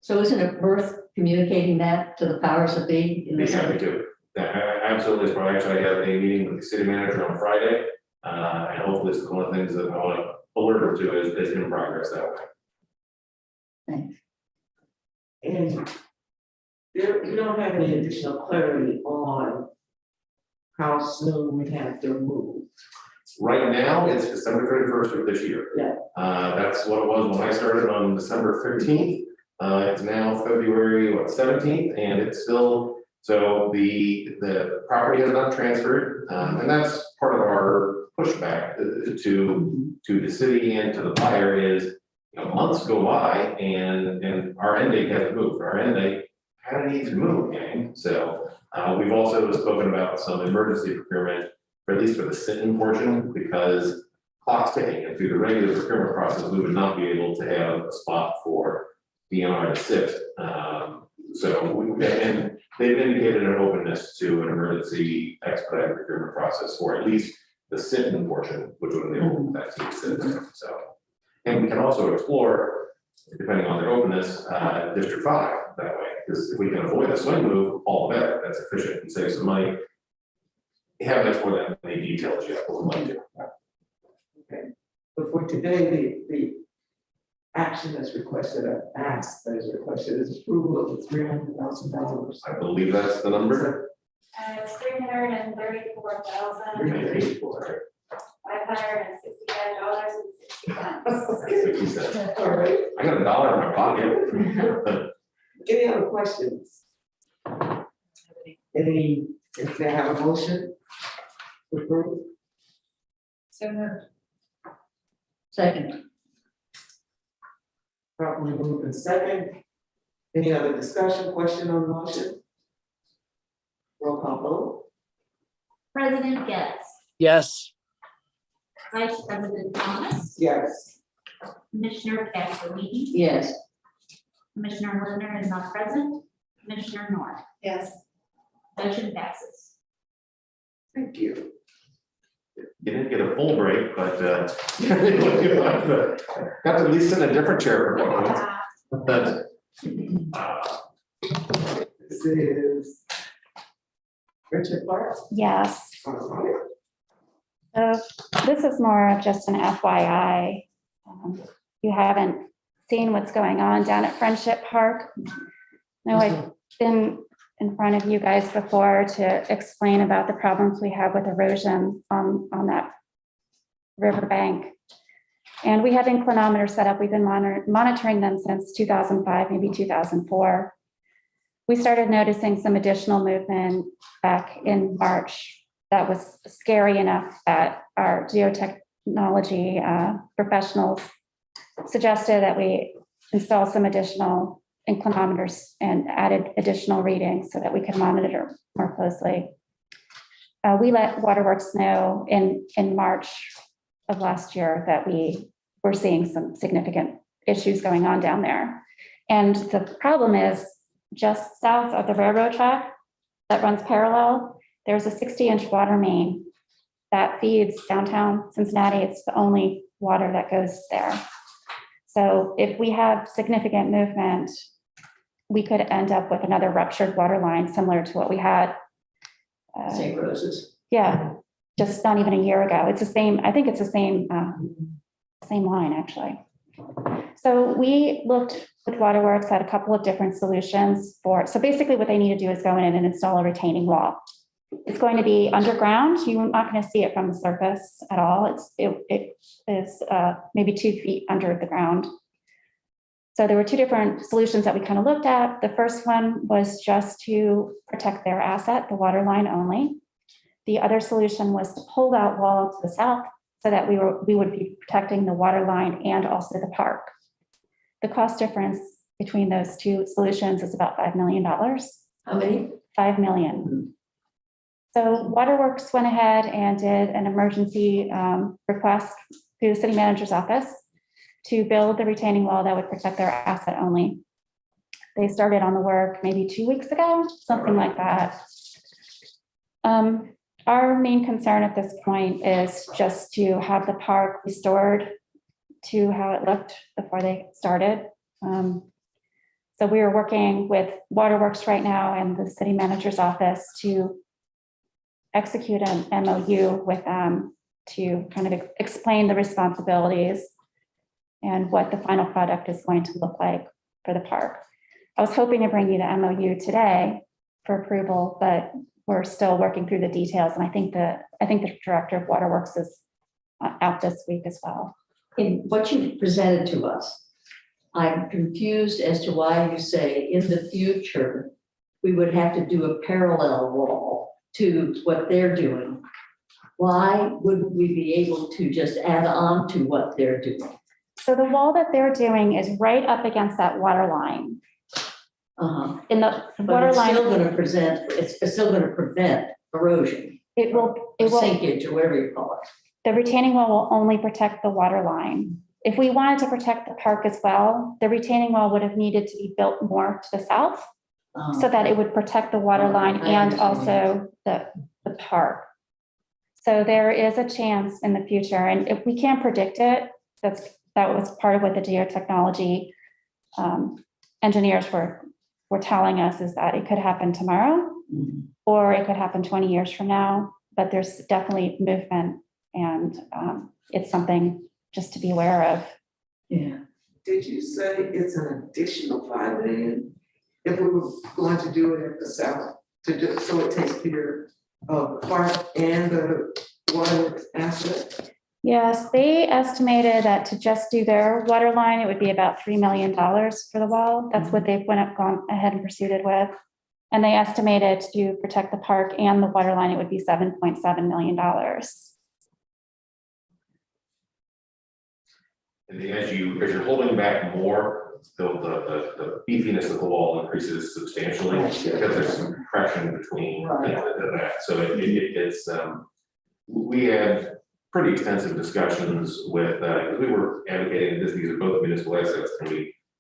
[SPEAKER 1] So isn't it worth communicating that to the powers that be in the
[SPEAKER 7] Be happy
[SPEAKER 1] city?
[SPEAKER 7] to. Absolutely. It's probably actually I have a meeting with the city manager on Friday. And hopefully this is one of the things that I want to alert her to is in progress that way.
[SPEAKER 1] Thanks.
[SPEAKER 3] And there, you don't have any additional clarity on how soon we have to move.
[SPEAKER 7] Right now, it's December 31st of this year.
[SPEAKER 3] Yeah.
[SPEAKER 7] That's what it was when I started on December 13th. It's now February 17th, and it's still, so the property has not transferred, and that's part of our pushback to the city and to the buyer is, months go by and our end date hasn't moved. Our end date kind of needs to move, gang. So we've also spoken about some emergency procurement, or at least for the sit-in portion, because clock's ticking, and through the regular procurement process, we would not be able to have a spot for DNR to sit. And they've indicated an openness to an emergency expedited procurement process for at least the sit-in portion, which would enable that to sit there. So, and we can also explore, depending on their openness, District 5 that way, because if we can avoid the swing move, all the better. That's efficient and saves some money. We haven't explored that in any details yet, but we'd like to.
[SPEAKER 3] Okay. But for today, the action that's requested, ask that is requested is approval of the $300,000.
[SPEAKER 7] I believe that's the number.
[SPEAKER 8] It's $334,565.60.
[SPEAKER 7] 60 cents.
[SPEAKER 3] All right.
[SPEAKER 7] I got $1 in my pocket.
[SPEAKER 3] Any other questions? If they have a motion to approve?
[SPEAKER 5] So moved.
[SPEAKER 1] Second,
[SPEAKER 3] Properly moved in second. Any other discussion, question on the motion? Roll call vote.
[SPEAKER 9] President Getz,
[SPEAKER 6] Yes.
[SPEAKER 9] Vice President Thomas,
[SPEAKER 3] Yes.
[SPEAKER 9] Commissioner Casterly,
[SPEAKER 1] yes.
[SPEAKER 9] Commissioner Linder is not present, Commissioner North.
[SPEAKER 2] Yes.
[SPEAKER 9] Motion passes.
[SPEAKER 3] Thank you.
[SPEAKER 7] You didn't get a full break, but got to at least sit in a different chair for one minute. But
[SPEAKER 3] This is Richard Clark.
[SPEAKER 8] Yes.
[SPEAKER 3] All right.
[SPEAKER 8] So this is more of just an FYI. You haven't seen what's going on down at Friendship Park. No, I've been in front of you guys before to explain about the problems we have with erosion on that riverbank. And we have inclinometers set up. We've been monitoring them since 2005, maybe 2004. We started noticing some additional movement back in March that was scary enough that our geotechnology professionals suggested that we install some additional inclinometers and added additional readings so that we could monitor more closely. We let Waterworks know in March of last year that we were seeing some significant issues going on down there. And the problem is just south of the railroad track that runs parallel, there's a 60-inch water main that feeds downtown Cincinnati. It's the only water that goes there. So if we have significant movement, we could end up with another ruptured water line similar to what we had.
[SPEAKER 1] St. Rose's.
[SPEAKER 8] Yeah, just not even a year ago. It's the same, I think it's the same line, actually. So we looked with Waterworks at a couple of different solutions so basically what they need to do is go in and install a retaining wall. It's going to be underground. You're not going to see it from the surface at all. It is maybe 2 feet under the ground. So there were 2 different solutions that we kind of looked at. The first one was just to protect their asset, the water line only. The other solution was to pull that wall to the south so that we would be protecting the water line and also the park. The cost difference between those 2 solutions is about $5 million.
[SPEAKER 1] How many?
[SPEAKER 8] $5 million. So Waterworks went ahead and did an emergency request through the city manager's office to build the retaining wall that would protect their asset only. They started on the work maybe 2 weeks ago, something like that. Our main concern at this point is just to have the park restored to how it looked before they started. So we are working with Waterworks right now and the city manager's office to execute an MOU with them to kind of explain the responsibilities and what the final product is going to look like for the park. I was hoping to bring you the MOU today for approval, but we're still working through the details. And I think the director of Waterworks is out this week as well.
[SPEAKER 1] In what you presented to us, I'm confused as to why you say in the future, we would have to do a parallel wall to what they're doing. Why wouldn't we be able to just add on to what they're doing?
[SPEAKER 8] So the wall that they're doing is right up against that water line. In the
[SPEAKER 1] But
[SPEAKER 8] water
[SPEAKER 1] it's
[SPEAKER 8] line,
[SPEAKER 1] still going to it's still going to prevent erosion,
[SPEAKER 8] it will,
[SPEAKER 1] sinkage, or whatever you call it.
[SPEAKER 8] the retaining wall will only protect the water line. If we wanted to protect the park as well, the retaining wall would have needed to be built more to the south so that it would protect the water line and also the park. So there is a chance in the future, and if we can't predict it, that was part of what the geotechnology engineers were telling us, is that it could happen tomorrow or it could happen 20 years from now, but there's definitely movement, and it's something just to be aware of.
[SPEAKER 1] Yeah.
[SPEAKER 3] Did you say it's an additional $5 million if we were going to do it at the south so it takes care of the park and the Waterworks asset?
[SPEAKER 8] Yes, they estimated that to just do their water line, it would be about $3 million for the wall. That's what they've gone ahead and proceeded with. And they estimated to protect the park and the water line, it would be $7.7 million.
[SPEAKER 7] And as you're holding back more, the beefiness of the wall increases substantially because there's some compression between that. So it's we had pretty extensive discussions with, because we were advocating this, these are both municipal assets,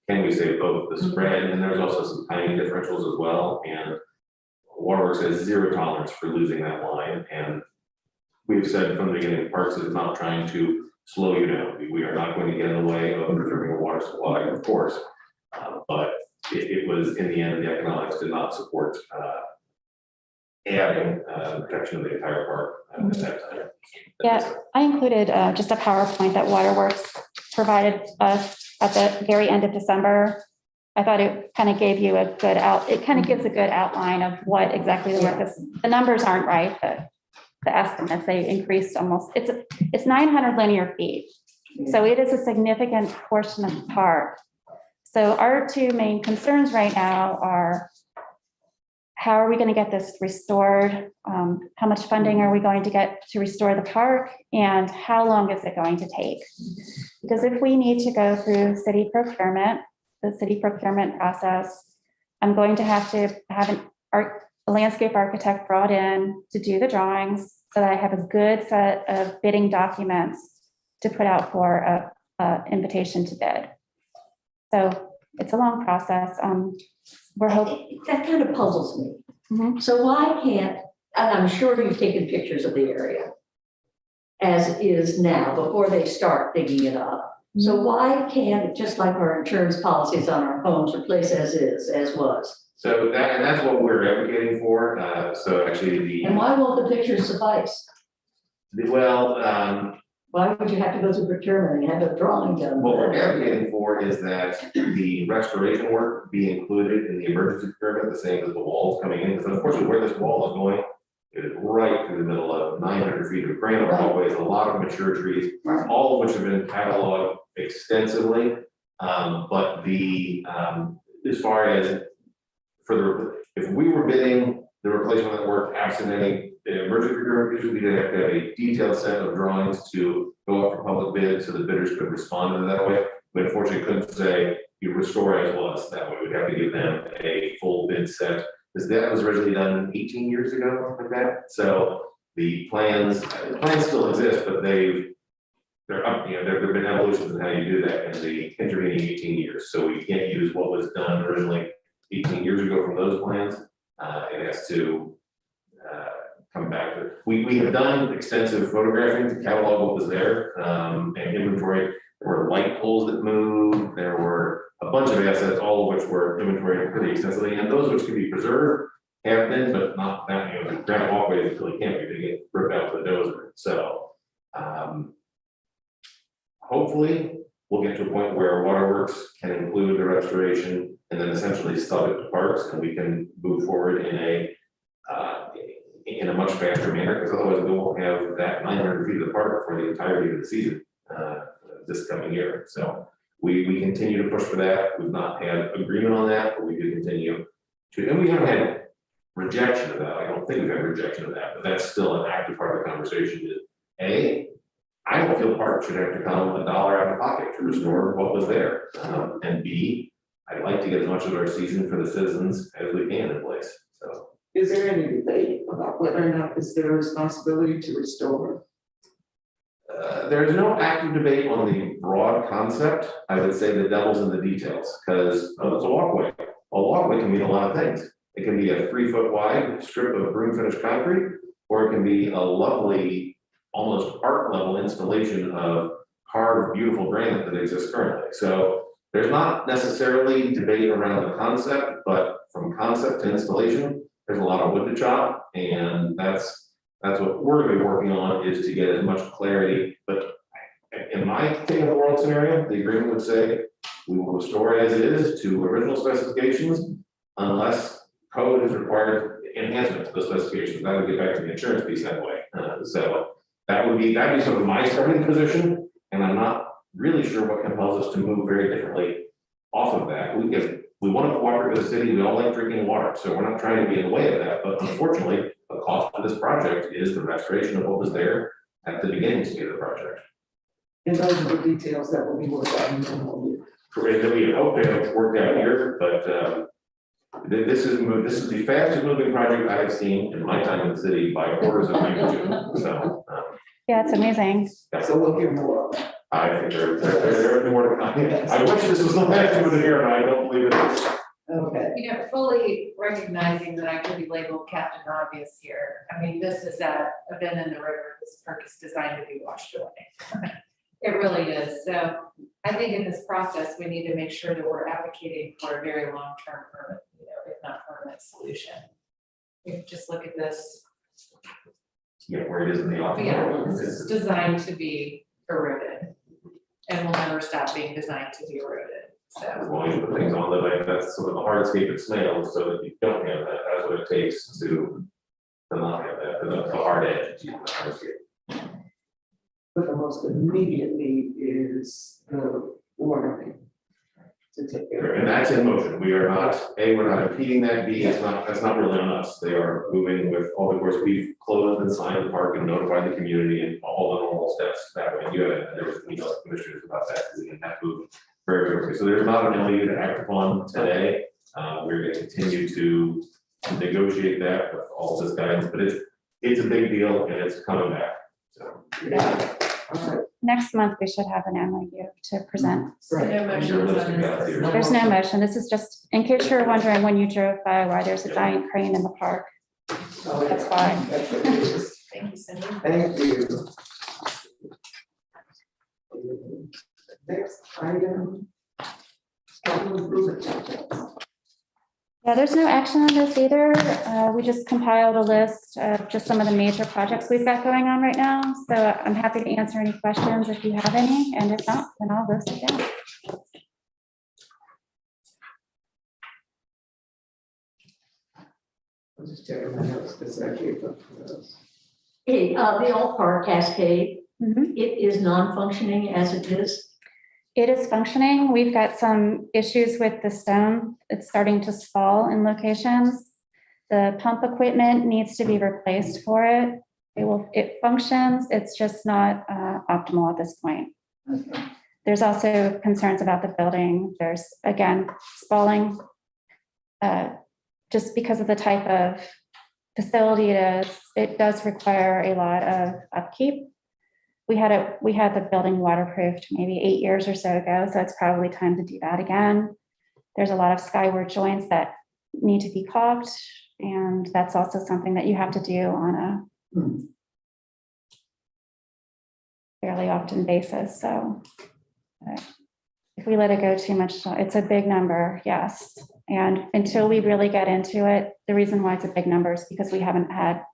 [SPEAKER 7] can we save both the spread, and there's also some timing differentials as well, and Waterworks has zero tolerance for losing that line, and we've said from the beginning, Parks is not trying to slow you down. We are not going to get in the way of preserving a water supply, of course, but it was, in the end, the economics did not support adding protection of the entire park at that time.
[SPEAKER 8] Yeah, I included just a PowerPoint that Waterworks provided us at the very end of December. I thought it kind of gave you a good it kind of gives a good outline of what exactly the work is. The numbers aren't right, but the estimates, they increased almost, it's 900 linear feet. So it is a significant portion of the park. So our two main concerns right now are, how are we going to get this restored? How much funding are we going to get to restore the park? And how long is it going to take? Because if we need to go through city procurement, the city procurement process, I'm going to have a landscape architect brought in to do the drawings so that I have a good set of bidding documents to put out for a invitation to bid. So it's a long process. We're hoping.
[SPEAKER 1] That kind of puzzles me.
[SPEAKER 8] Mhm.
[SPEAKER 1] So why can't, and I'm sure you've taken pictures of the area as is now, before they start digging it up. So why can't, just like our insurance policies on our homes, replace as is, as was?
[SPEAKER 7] So that's what we're advocating for. So actually
[SPEAKER 1] And why won't the pictures suffice? Why would you have to go through procurement and have a drawing done?
[SPEAKER 7] what we're advocating for is that the restoration work be included in the emergency procurement, the same as the walls coming in. Because unfortunately, where this wall is going, it is right through the middle of 900 feet of granite walkways, a lot of mature trees,
[SPEAKER 1] Right.
[SPEAKER 7] all of which have been cataloged extensively. But as far as if we were bidding the replacement of that work, absent any emergency procurement issue, we'd have to have a detailed set of drawings to go up for public bid so the bidders could respond to that way. We unfortunately couldn't say you restore as was. That way we'd have to give them a full bid set. Because that was originally done 18 years ago, like that. So the plans still exist, but they're up, there have been evolutions in how you do that in the intervening 18 years. So we can't use what was done originally 18 years ago from those plans. It has to come back to, we have done extensive photographing to catalog what was there, and inventory. There were light poles that moved, there were a bunch of assets, all of which were inventoried pretty extensively, and those which can be preserved have been, but not that, the granite walkways really can't be, they get ripped out with a dozer. So hopefully we'll get to a point where Waterworks can include the restoration and then essentially sub it to parks, and we can move forward in a much faster manner, because otherwise we won't have that 900 feet of the park for the entirety of the season this coming year. So we continue to push for that. We've not had agreement on that, but we do continue to, and we haven't had rejection of that. I don't think we've had rejection of that, but that's still an active part of the conversation. Is I don't feel the park should have to come $1 out of pocket to restore what was there. And B, I'd like to get as much of our season for the citizens as we can in place. So.
[SPEAKER 3] Is there any debate about whether or not it's their responsibility to restore?
[SPEAKER 7] There's no active debate on the broad concept. I would say the devil's in the details, because it's a walkway. A walkway can mean a lot of things. It can be a 3-foot wide strip of broom finished concrete, or it can be a lovely, almost art level installation of carved, beautiful granite that exists currently. So there's not necessarily debate around the concept, but from concept to installation, there's a lot of wood to chop, and that's what we're going to be working on, is to get as much clarity. But in my thing of the world scenario, the agreement would say we will restore as is to original specifications unless code has required enhancement to those specifications. That would get back to the insurance piece that way. So that'd be sort of my starting position, and I'm not really sure what compels us to move very differently off of that. We want to cooperate with the city. We all like drinking water, so we're not trying to be in the way of that. But unfortunately, the cost of this project is the restoration of what was there at the beginning stage of the project.
[SPEAKER 3] And those are the details that will be worked out in the MOU.
[SPEAKER 7] Correct, that we hope to have worked out here, but this is the fastest moving project I have seen in my time in the city by orders of magnitude. So
[SPEAKER 8] Yeah, it's amazing.
[SPEAKER 3] So we'll hear more of that.
[SPEAKER 7] I think there's more to come. I wish this was the last one here, and I don't believe it is.
[SPEAKER 3] Okay.
[SPEAKER 5] Fully recognizing that I could be labeled Captain Obvious here. I mean, this is a bend in the river. This park is designed to be washed away. It really is. So I think in this process, we need to make sure that we're advocating for a very long-term permit, if not permanent solution. You just look at this,
[SPEAKER 7] Yeah, where it is in the office.
[SPEAKER 5] yeah, this is designed to be eroded. And will never stop being designed to be eroded,
[SPEAKER 7] As
[SPEAKER 5] so.
[SPEAKER 7] long as you put things on the, like, that's sort of the hardscape and snails, so that you don't have that, that's what it takes to not have that, the hard edge, the hardscape.
[SPEAKER 3] But the most immediate need is the water main. To take care
[SPEAKER 7] And
[SPEAKER 3] of.
[SPEAKER 7] that's in motion, we are not, A, we're not impeding that, B, that's not really on us, they are moving with, all the course, we've closed and signed the park and notified the community and all the normal steps that way, there was, commissioners about that, and that moved very quickly, so there's not an MOU to act upon today. We're gonna continue to negotiate that with all this guidance, but it's a big deal and it's coming back, so.
[SPEAKER 3] Yeah. All right.
[SPEAKER 8] Next month, we should have an MOU to present.
[SPEAKER 5] So no
[SPEAKER 7] And
[SPEAKER 5] motions
[SPEAKER 7] you're
[SPEAKER 5] on
[SPEAKER 7] listing that
[SPEAKER 5] this.
[SPEAKER 7] here.
[SPEAKER 8] There's no motion. This is just, in case you're wondering when you drove by why there's a giant crane in the park.
[SPEAKER 3] Oh,
[SPEAKER 8] That's why.
[SPEAKER 3] That's what it is.
[SPEAKER 5] Thank you, Cindy.
[SPEAKER 3] Thank you. Next item. Capital improvement projects.
[SPEAKER 8] Yeah, there's no action on this either. We just compiled a list of just some of the major projects we've got going on right now. So I'm happy to answer any questions if you have any, and if not, then I'll go sit down.
[SPEAKER 3] I'm just checking my notes because I gave up those.
[SPEAKER 1] Hey, the old park Cascade,
[SPEAKER 8] Mhm.
[SPEAKER 1] it is non-functioning as it is.
[SPEAKER 8] It is functioning. We've got some issues with the stone. It's starting to spall in locations. The pump equipment needs to be replaced for it. It functions, it's just not optimal at this point. There's also concerns about the building. There's, again, spalling. Just because of the type of facility it is, it does require a lot of upkeep. We had the building waterproofed maybe 8 years or so ago, so it's probably time to do that again. There's a lot of skyward joints that need to be caulked, and that's also something that you have to do on a fairly often basis, so. If we let it go too much, it's a big number, yes. And until we really get into it, the reason why it's a big number is because we haven't had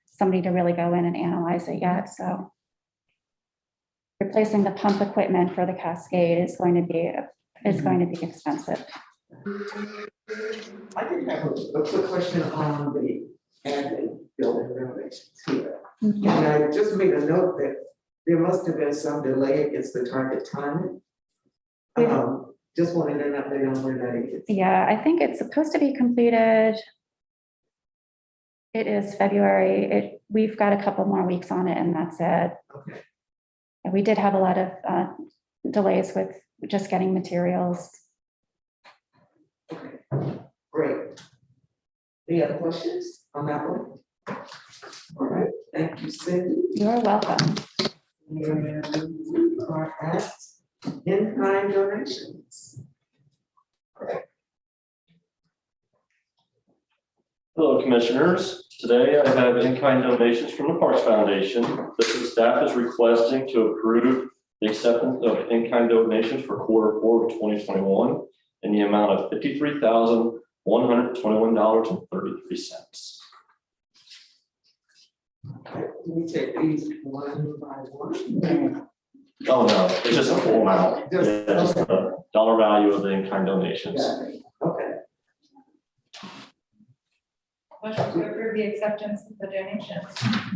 [SPEAKER 8] somebody to really go in and analyze it yet, so. Replacing the pump equipment for the Cascade is going to be expensive.
[SPEAKER 3] I did have a quick question on the admin building renovations here. And I just made a note that there must have been some delay against the target timing. Just wanted an update on where that is.
[SPEAKER 8] Yeah, I think it's supposed to be completed. It is February. We've got a couple more weeks on it and that's it.
[SPEAKER 3] Okay.
[SPEAKER 8] And we did have a lot of delays with just getting materials.
[SPEAKER 3] Okay, great. Any other questions on that one? All right, thank you, Cindy.
[SPEAKER 8] You're welcome.
[SPEAKER 3] And we are at in-kind donations.
[SPEAKER 10] Hello, Commissioners. Today I have in-kind donations from the Parks Foundation. The staff is requesting to approve the acceptance of in-kind donations for Q4 of 2021 in the amount of $53,121.33.
[SPEAKER 3] Okay, we take these one by one.
[SPEAKER 10] Oh, no, it's just a full amount.
[SPEAKER 3] Just-
[SPEAKER 10] Yeah, just the dollar value of the in-kind donations.
[SPEAKER 3] Got it. Okay,
[SPEAKER 5] Motion to approve the acceptance of the donations,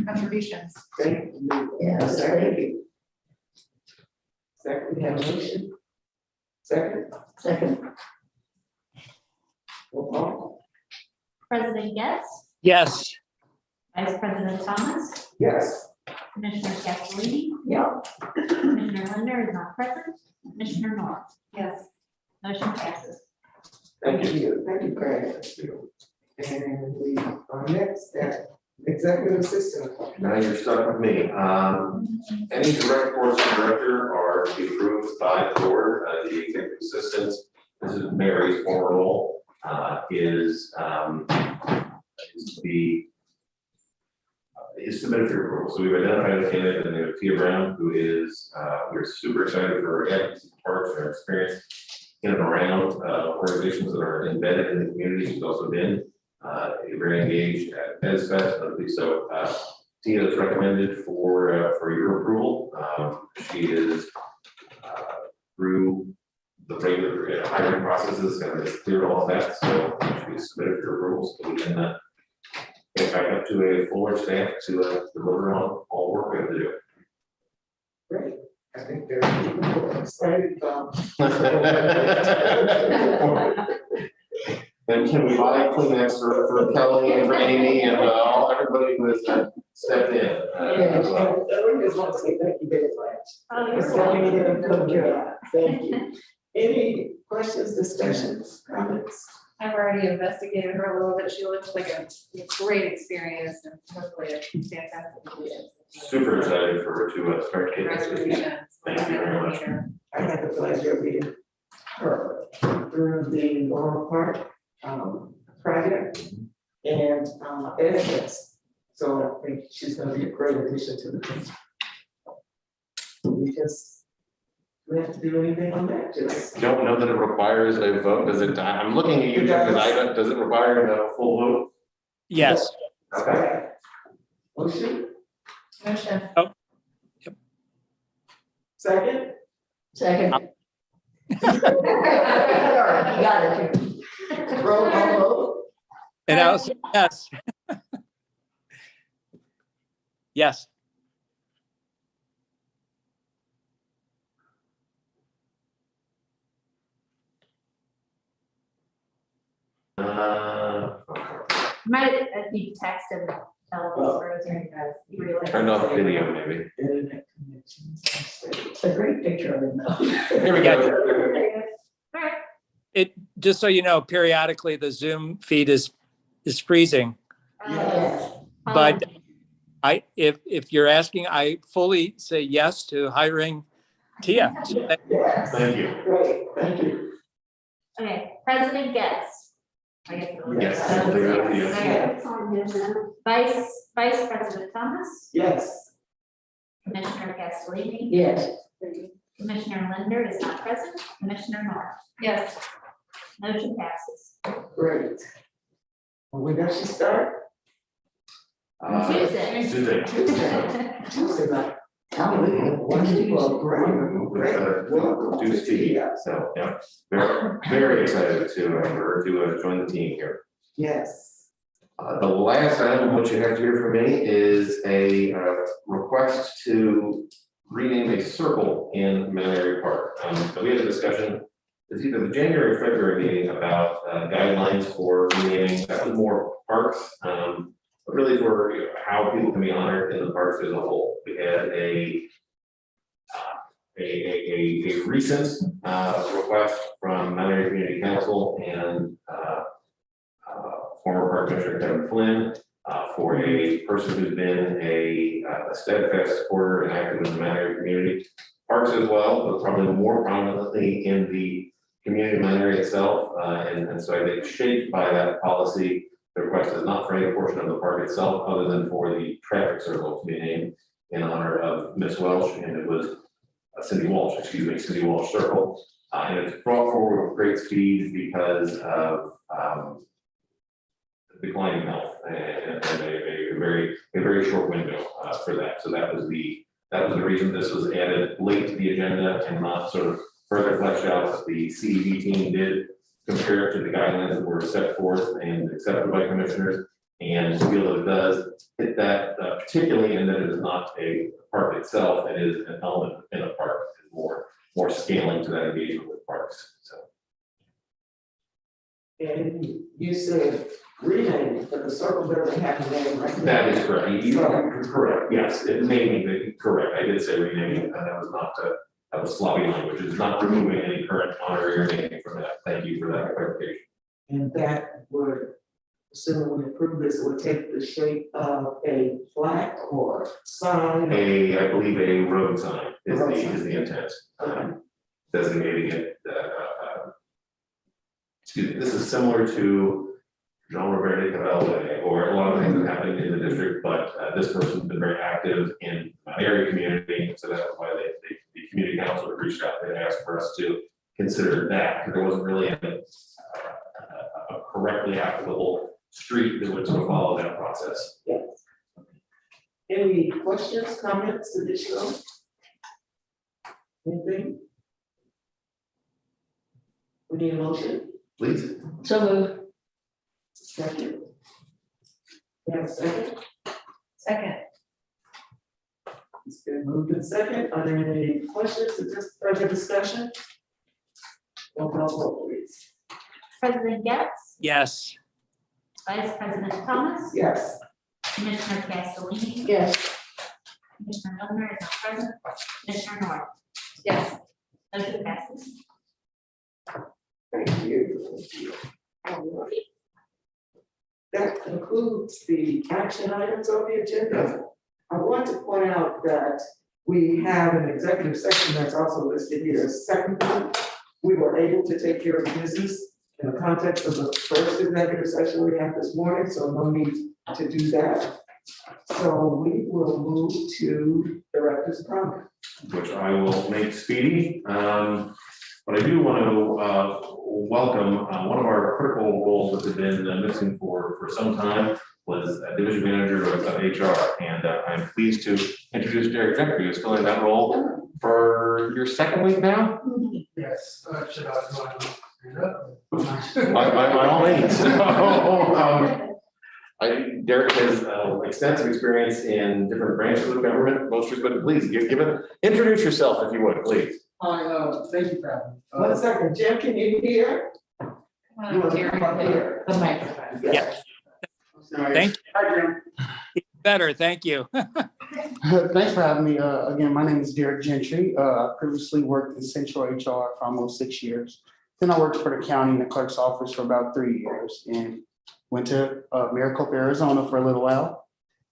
[SPEAKER 5] contributions.
[SPEAKER 3] thank you.
[SPEAKER 1] Yeah,
[SPEAKER 3] A second. Second, we have a motion. Second,
[SPEAKER 1] Second,
[SPEAKER 3] roll call.
[SPEAKER 9] President Getz,
[SPEAKER 6] Yes.
[SPEAKER 9] Vice President Thomas,
[SPEAKER 3] Yes.
[SPEAKER 9] Commissioner Castellini,
[SPEAKER 1] yeah,
[SPEAKER 9] Commissioner Linder is not present, Commissioner North.
[SPEAKER 5] Yes.
[SPEAKER 9] Motion passes.
[SPEAKER 3] Thank you, Craig. And we are next at executive assistant.
[SPEAKER 7] Now you're stuck with me. Any direct reports from the director are to be approved by the board. The executive assistant, this is Mary's former role, is submitted for approval. So we've identified a candidate by the name of Tia Brown, who is, we're super excited for her advocacy parts and her experience in and around organizations that are embedded in the community. She's also been very engaged as fast, so Tina is recommended for your approval. She is through the regular hiring processes and has cleared all that, so she is submitted for approval, so we can get back up to a fuller staff to deliver on all work we have to do.
[SPEAKER 3] Great. I think they're excited about.
[SPEAKER 7] And can we buy Kleenex for Kelly and for Amy and everybody who has stepped in?
[SPEAKER 3] Yeah, I just want to say thank you very much.
[SPEAKER 9] Oh, you're
[SPEAKER 3] It's going to get a good job. Thank you. Any questions, discussions, comments?
[SPEAKER 5] I've already investigated her a little bit. She looks like a great experience and hopefully a fantastic leader.
[SPEAKER 7] Super excited for her to start getting this.
[SPEAKER 5] Congratulations.
[SPEAKER 7] Thank you very much.
[SPEAKER 3] I had the pleasure of being her through the Laurel Park project and SS. So I think she's going to be a great addition to the team. We have to do anything on that, just.
[SPEAKER 7] Don't know that it requires a vote, does it? I'm looking at you, Jeff, because does it require a full vote?
[SPEAKER 6] Yes.
[SPEAKER 3] Okay. Motion,
[SPEAKER 5] Motion.
[SPEAKER 3] second?
[SPEAKER 1] Second. Got it.
[SPEAKER 3] Roll call vote.
[SPEAKER 6] And I'll say yes. Yes.
[SPEAKER 9] Might, if you text and tell us where it's going to go.
[SPEAKER 7] Turn off video, maybe.
[SPEAKER 3] Internet connections. It's a great picture of it now.
[SPEAKER 7] Here we go.
[SPEAKER 9] All right.
[SPEAKER 6] It, just so you know, periodically the Zoom feed is freezing.
[SPEAKER 3] Yes.
[SPEAKER 6] But if you're asking, I fully say yes to hiring Tia. So that-
[SPEAKER 3] Yes.
[SPEAKER 7] Thank you.
[SPEAKER 3] Great, thank you.
[SPEAKER 9] Okay, President Guest. I guess.
[SPEAKER 7] Yes.
[SPEAKER 9] Okay. Vice President Thomas,
[SPEAKER 3] Yes.
[SPEAKER 9] Commissioner Castellini.
[SPEAKER 1] Yes.
[SPEAKER 9] Commissioner Linder is not present. Commissioner North.
[SPEAKER 5] Yes.
[SPEAKER 9] Motion passes.
[SPEAKER 3] Great. Well, when does she start?
[SPEAKER 9] Tuesday.
[SPEAKER 7] Tuesday.
[SPEAKER 3] Tuesday night. Wonderful, great. Welcome to
[SPEAKER 7] Tuesday.
[SPEAKER 3] Tia.
[SPEAKER 7] So, yeah, very excited to for her to join the team here.
[SPEAKER 3] Yes.
[SPEAKER 7] The last item, what you have to hear from me, is a request to rename a circle in Manatee Park. So we had a discussion, it's either the January or February meeting about guidelines for renaming, that was more parks, but really for how people can be honored in the parks as a whole. We had a recent request from Manatee Community Council and former Park Commissioner Kevin Flynn for a person who's been a steadfast supporter and active in the Manatee community. Parks as well, but probably more prominently in the community of Manatee itself. And so I think shaped by that policy, the request is not for any portion of the park itself, other than for the traffic circle to be named in honor of Miss Welsh, and it was Cindy Walsh Circle. And it's brought forward with great speed because of declining health and a very short window for that. So that was the reason this was added late to the agenda and not sort of further fleshed out. But the CED team did compare it to the guidelines that were set forth and accepted by commissioners, and feel that it does hit that particularly in that it is not a park itself, it is an element in a park, and more scaling to that engagement with parks. So
[SPEAKER 3] And you said renaming, but the circle doesn't have a name right now.
[SPEAKER 7] that is correct. You are correct. Yes, it may be correct. I did say renaming, and that was not that was sloppy language. It's not removing any current honorary or naming from that. Thank you for that clarification.
[SPEAKER 3] And that would, assuming we approve this, it would take the shape of a plaque or sign.
[SPEAKER 7] I believe a road sign is the intent. Designating it, excuse me, this is similar to Jean Robert de Cavelle or a lot of things that happen in the district, but this person's been very active in my area community, so that's why the community council reached out and asked for us to consider that, because there wasn't really a correctly applicable street that would sort of follow that process.
[SPEAKER 3] Any questions, comments, additional? Anything? We need a motion?
[SPEAKER 7] Please.
[SPEAKER 1] So moved.
[SPEAKER 3] Second. We have a second?
[SPEAKER 5] Second.
[SPEAKER 3] It's been moved and second. Are there any questions or just further discussion? Roll call vote, please.
[SPEAKER 9] President Getz,
[SPEAKER 6] Yes.
[SPEAKER 9] Vice President Thomas,
[SPEAKER 3] Yes.
[SPEAKER 9] Commissioner Castellini,
[SPEAKER 1] Yes.
[SPEAKER 9] Commissioner Milner is not present, Commissioner North.
[SPEAKER 5] Yes.
[SPEAKER 9] Motion passes.
[SPEAKER 3] Thank you. All right. That concludes the action items on the agenda. I want to point out that we have an executive session that's also listed here as secondly. We were able to take care of business in the context of the first executive session we had this morning, so no need to do that. So we will move to director's comment.
[SPEAKER 7] Which I will make speedy. But I do want to welcome one of our critical roles that have been missing for some time was a division manager of HR. And I'm pleased to introduce Derek Jeffrey, who's filling that role for your second week now.
[SPEAKER 11] Yes, should I go ahead and stand up?
[SPEAKER 7] By all means. Derek has extensive experience in different branches of government, most recently, please introduce yourself if you would, please.
[SPEAKER 11] Hi, thank you for having me.
[SPEAKER 3] 1 second, Jim, can you hear? You want to come up here?
[SPEAKER 2] The microphone.
[SPEAKER 6] Yeah.
[SPEAKER 11] Sorry.
[SPEAKER 6] Thank
[SPEAKER 11] Hi, Jim.
[SPEAKER 6] Better, thank you.
[SPEAKER 11] Thanks for having me. Again, my name is Derek Gentry. I previously worked in central HR for almost 6 years. Then I worked for the county in the clerk's office for about 3 years and went to Maricopa, Arizona for a little while.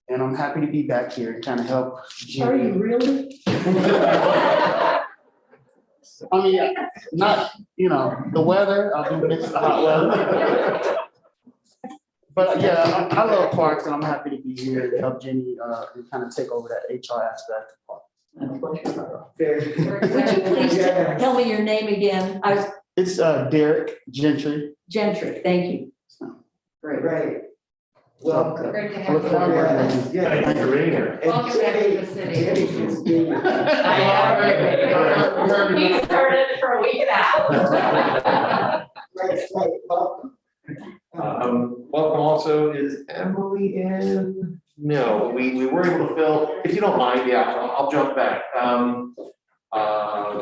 [SPEAKER 11] And I'm happy to be back here and kind of help.
[SPEAKER 1] Are you really?
[SPEAKER 11] I mean, not, the weather, I do miss the hot weather. But yeah, I love parks and I'm happy to be here and help Jenny and kind of take over that HR aspect of parks.
[SPEAKER 3] Very good.
[SPEAKER 1] Would you please
[SPEAKER 3] Yes.
[SPEAKER 1] tell me your name again?
[SPEAKER 11] It's Derek Gentry.
[SPEAKER 1] Gentry, thank you.
[SPEAKER 3] Great. Welcome.
[SPEAKER 5] Great to
[SPEAKER 11] I
[SPEAKER 5] have
[SPEAKER 11] look
[SPEAKER 5] you.
[SPEAKER 11] forward to working with you.
[SPEAKER 3] Yeah.
[SPEAKER 7] Thank you for being here.
[SPEAKER 3] And
[SPEAKER 5] Welcome back to the city.
[SPEAKER 3] Jenny is being-
[SPEAKER 2] We started for a week now.
[SPEAKER 3] Right, welcome.
[SPEAKER 7] Welcome also is Emily in? No, we were able to fill, if you don't mind, yeah, I'll jump back.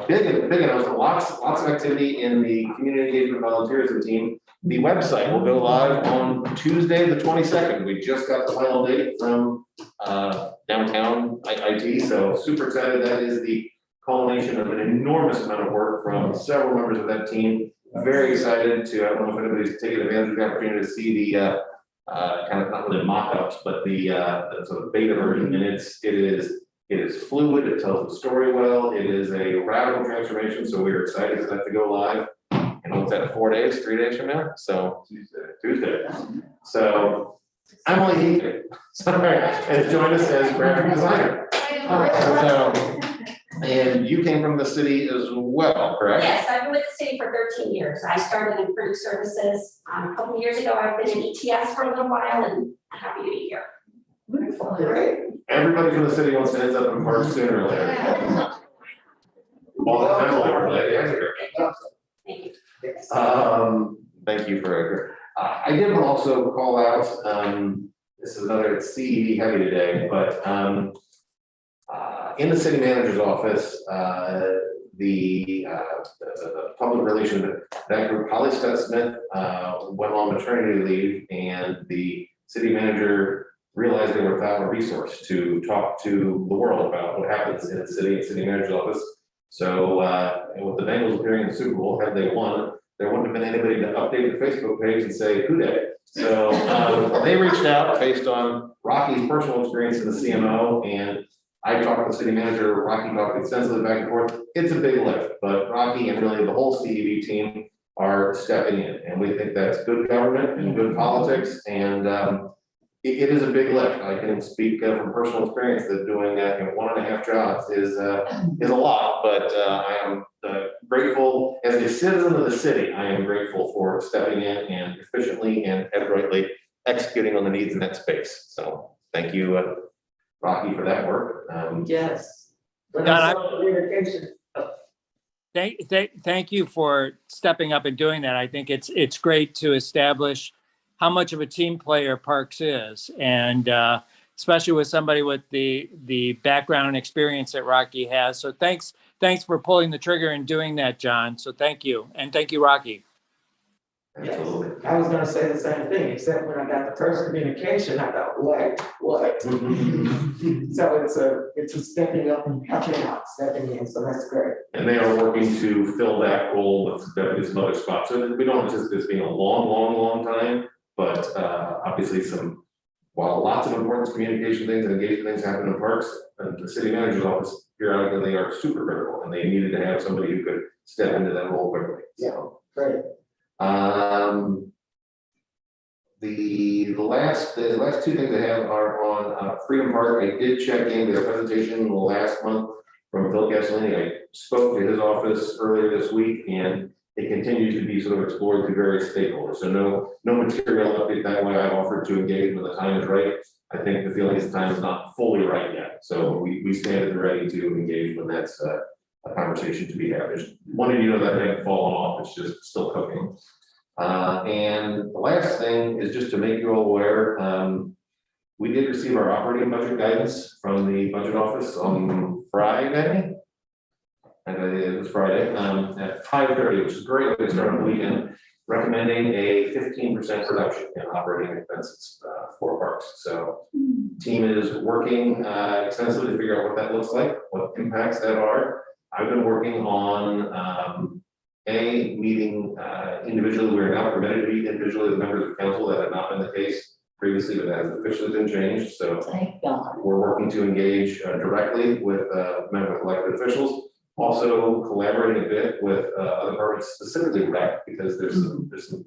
[SPEAKER 7] Big announcement, lots of activity in the community engagement volunteerism team. The website will go live on Tuesday, the 22nd. We just got the final date from downtown IT, so super excited. That is the culmination of an enormous amount of work from several members of that team. Very excited to, I don't know if anybody's taken advantage of the opportunity to see the kind of not really mock-ups, but the sort of beta version, and it is fluid, it tells the story well, it is a radical transformation, so we're excited for that to go live. And what's that, 4 days, 3 days from now? So Tuesday. So Emily, sorry, has joined us as graphic designer. So, and you came from the city as well, correct?
[SPEAKER 12] Yes, I've been with the city for 13 years. I started in print services. A couple of years ago, I've been in ETS for a little while and I'm happy to be here.
[SPEAKER 3] Great.
[SPEAKER 7] Everybody from the city wants to end up in parks sooner or later. All the time, later.
[SPEAKER 12] Thank you.
[SPEAKER 7] Thank you for, I did want to also call out, this is another CED heavy today, but, in the city manager's office, the public relations, that group, Holly Scott Smith, went on maternity leave, and the city manager realized they were without a resource to talk to the world about what happens in the city and city manager's office. So, with the Bengals appearing in the Super Bowl, had they won, there wouldn't have been anybody to update the Facebook page and say, who dey? So, they reached out based on Rocky's personal experience in the CMO, and I talked to the city manager, Rocky talked extensively back and forth. It's a big lift, but Rocky and really the whole CEV team are stepping in, and we think that's good government and good politics, and it is a big lift. I can speak from personal experience that doing 1.5 jobs is a lot, but I am grateful as a citizen of the city. I am grateful for stepping in and efficiently and adroitly executing on the needs in that space. So thank you, Rocky, for that work.
[SPEAKER 3] Yes. But
[SPEAKER 6] Don,
[SPEAKER 3] I saw communication.
[SPEAKER 6] Thank you for stepping up and doing that. I think it's great to establish how much of a team player Parks is, and especially with somebody with the background and experience that Rocky has. So thanks for pulling the trigger and doing that, John. So thank you, and thank you, Rocky.
[SPEAKER 7] Absolutely.
[SPEAKER 3] I was gonna say the same thing, except when I got the first communication, I thought, what? So it's a stepping up and helping out, stepping in, so that's great.
[SPEAKER 7] And they are working to fill that role with some other spots. So we don't anticipate this being a long time, but obviously while lots of important communication things and engagement things happen in parks, the city manager's office periodically, they are super critical, and they needed to have somebody who could step into that role quickly. So.
[SPEAKER 3] Great.
[SPEAKER 7] The last two things I have are on Freedom Park. I did check in with a presentation last month from Phil Gasolini. I spoke to his office earlier this week, and it continues to be sort of explored through various stakeholders. So no material update that way. I've offered to engage when the time is right. I think the feeling is the time is not fully right yet. So we stand at the ready to engage when that's a conversation to be had. Just wanted you to know that it hadn't fallen off. It's just still cooking. And the last thing is just to make you all aware, we did receive our operating budget guidance from the budget office on Friday. And it was Friday at 5:30, which is great way to start on the weekend, recommending a 15% reduction in operating expenses for parks. So team is working extensively to figure out what that looks like, what impacts that are. I've been working on meeting individually. We're now permitted to meet individually as members of council. That had not been the case previously, but that has officially been changed. So
[SPEAKER 1] Thank God.
[SPEAKER 7] we're working to engage directly with members of elected officials. Also collaborating a bit with other departments, specifically rec, because there's some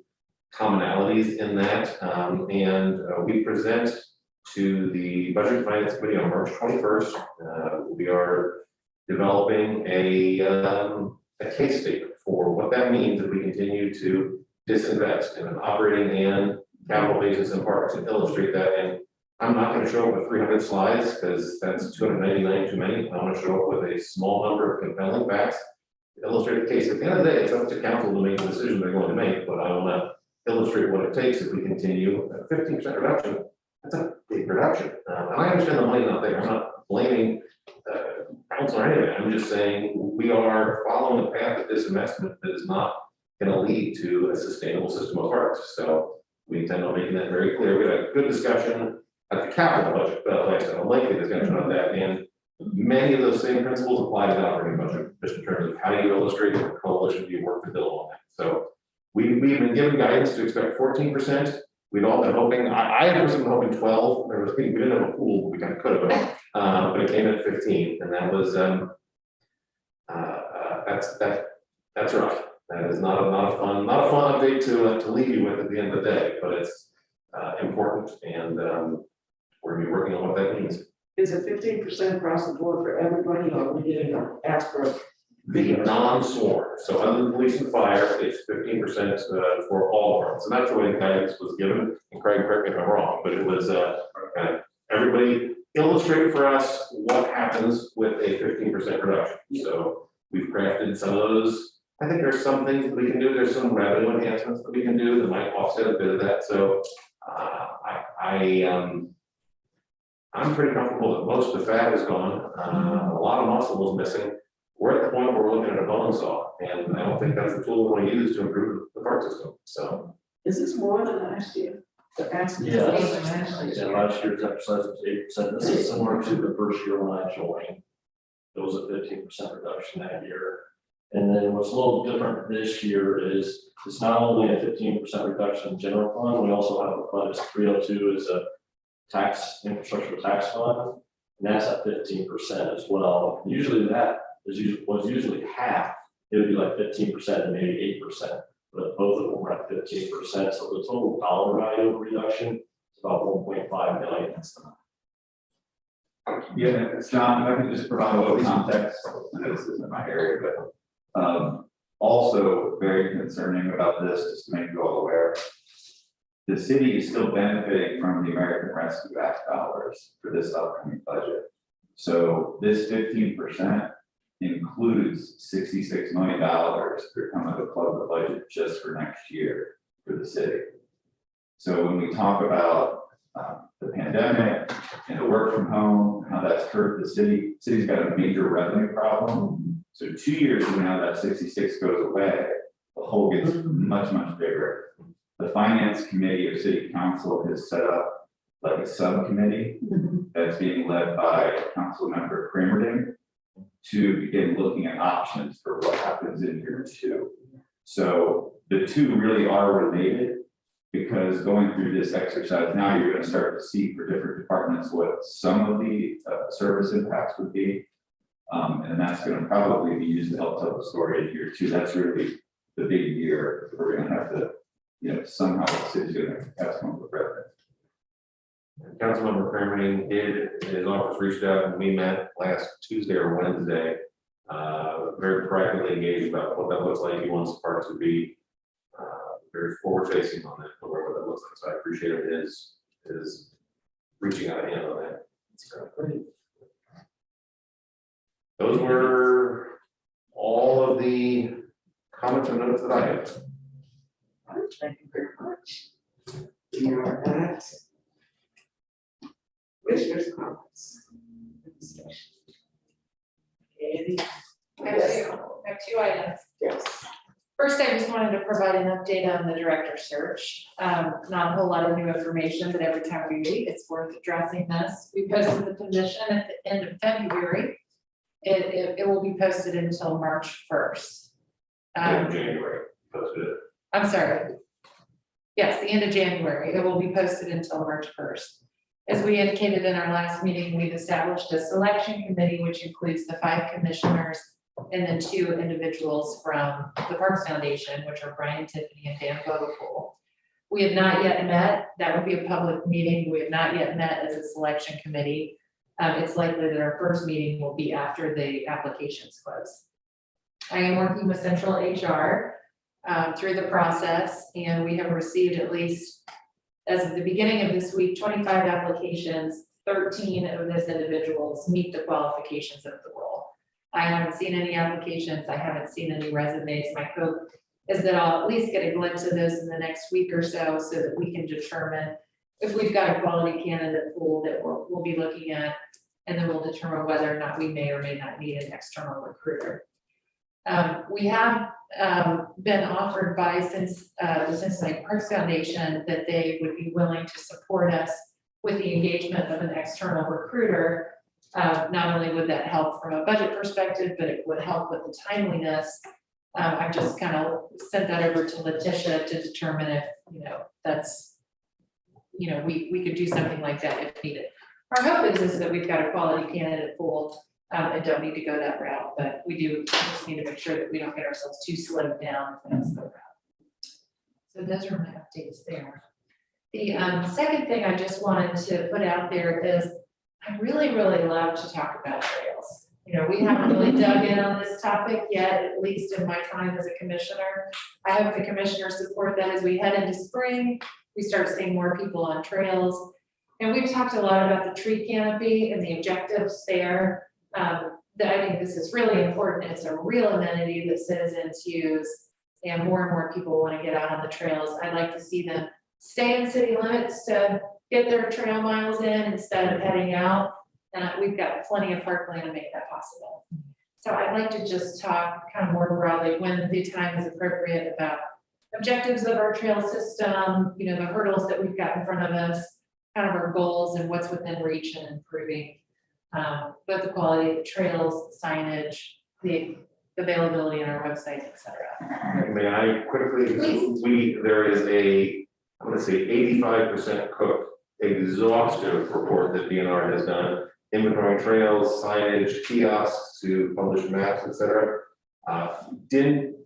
[SPEAKER 7] commonalities in that. We present to the Budget and Finance Committee on March 21st. We are developing a case statement for what that means if we continue to disinvest in an operating and capital basis in parks, and illustrate that. And I'm not going to show up with 300 slides because that's 299 too many. I want to show up with a small number of compelling facts to illustrate the case. At the end of the day, it's up to council to make the decision they're going to make, but I want to illustrate what it takes if we continue at a 15% reduction. That's a big reduction. And I understand the money not there. I'm not blaming council or anything. I'm just saying we are following a path of disinvestment that is not going to lead to a sustainable system of parks. So we intend on making that very clear. We had a good discussion at the capital budget, a lengthy discussion on that, and many of those same principles apply to the operating budget, just in terms of how do you illustrate what coalition do you work to build on that. So we've been given guidance to expect 14%. We've all been hoping, I had personally been hoping 12. We didn't have a pool, but we kind of could have, but it came in at 15, and that was that's rough. That is not a fun update to leave you with at the end of the day, but it's important, and we're gonna be working on what that means.
[SPEAKER 3] Is it 15% across the board for everybody, or are we getting asked for?
[SPEAKER 7] The non-sworn, so other than police and fire, it's 15% for all departments, and that's the way the guidance was given. And Craig, correct me if I'm wrong, but it was everybody illustrate for us what happens with a 15% reduction. So we've crafted some of those. I think there's some things that we can do. There's some revenue enhancements that we can do that might offset a bit of that. So I'm pretty comfortable that most of the fat is gone. A lot of muscle is missing. We're at the point where we're looking at a bone saw, and I don't think that's the tool we want to use to improve the park system. So
[SPEAKER 3] Is this more than last year?
[SPEAKER 10] Last year's exercise was 8%. This is similar to the first year when I joined. It was a 15% reduction that year. And then what's a little different this year is it's not only a 15% reduction in general fund, we also have a fund, it's 302 is a infrastructure tax fund, and that's at 15% as well. Usually that was usually half. It would be like 15% and maybe 8%, but both of them were at 15%. So the total dollar value of reduction is about 1.5 million.
[SPEAKER 13] Yeah, it's John, if I can just provide a little context, I know this isn't my area, but also very concerning about this, just to make you all aware. the city is still benefiting from the American Rescue Act dollars for this upcoming budget. So this 15% includes $66 million to come out of the budget just for next year for the city. So when we talk about the pandemic and the work from home, how that's hurt the city, city's got a major revenue problem. So 2 years from now, that 66 goes away, the hole gets much, much bigger. The finance committee of city council has set up like a subcommittee that's being led by council member Cremerding to begin looking at options for what happens in year 2. So the two really are related, because going through this exercise now, you're going to start to see for different departments what some of the service impacts would be. And that's going to probably be used to help tell the story in year 2. That's really the big year. We're going to have to, somehow the city's going to have some of the revenue.
[SPEAKER 7] Councilmember Kramer his office reached out and we met last Tuesday or Wednesday. Very practically engaged about what that looks like. He wants the park to be very forward facing on it, whatever that looks like. So I appreciate his reaching out hand on that. Great. Those were all of the comments and notes that I have.
[SPEAKER 3] Thank you very much. We are at Commissioners' comments. Andy?
[SPEAKER 5] I have two items.
[SPEAKER 3] Yes.
[SPEAKER 5] First, I just wanted to provide an update on the director search. Not a whole lot of new information, but every time we meet, it's worth addressing this. We posted the position at the end of February. It will be posted until March 1st.
[SPEAKER 7] January, posted it.
[SPEAKER 5] I'm sorry. Yes, the end of January. It will be posted until March 1st. As we indicated in our last meeting, we've established a selection committee, which includes the 5 commissioners and then 2 individuals from the Parks Foundation, which are Brian Tiffany and Dan Bogopool. We have not yet met. That would be a public meeting. We have not yet met as a selection committee. It's likely that our first meeting will be after the applications close. I am working with Central HR through the process, and we have received at least, as of the beginning of this week, 25 applications. 13 of those individuals meet the qualifications of the role. I haven't seen any applications. I haven't seen any resumes. My hope is that I'll at least get a glimpse of those in the next week or so that we can determine if we've got a quality candidate pool that we'll be looking at, and then we'll determine whether or not we may or may not need an external recruiter. We have been offered by the Cincinnati Parks Foundation that they would be willing to support us with the engagement of an external recruiter. Not only would that help from a budget perspective, but it would help with the timeliness. I've just kind of sent that over to Letitia to determine if, that's, we could do something like that if needed. Our hope is that we've got a quality candidate pool and don't need to go that route, but we just need to make sure that we don't get ourselves too slowed down if that's the route. So those are my updates there. The second thing I just wanted to put out there is I really, really love to talk about trails. We haven't really dug in on this topic yet, at least in my time as a commissioner. I hope the commissioners support that as we head into spring, we start seeing more people on trails. And we've talked a lot about the tree canopy and the objectives there. That I think this is really important. It's a real amenity that citizens use, and more people want to get out on the trails. I'd like to see them stay in city limits to get their trail miles in instead of heading out. We've got plenty of parkland to make that possible. So I'd like to just talk kind of more broadly when the time is appropriate about objectives of our trail system, the hurdles that we've got in front of us, kind of our goals and what's within reach and improving both the quality of the trails, signage, the availability on our website, et cetera.
[SPEAKER 7] May I quickly, there is I'm gonna say 85% cooked, exhaustive report that DNR has done, inventory trails, signage, kiosks to publish maps, et cetera. Didn't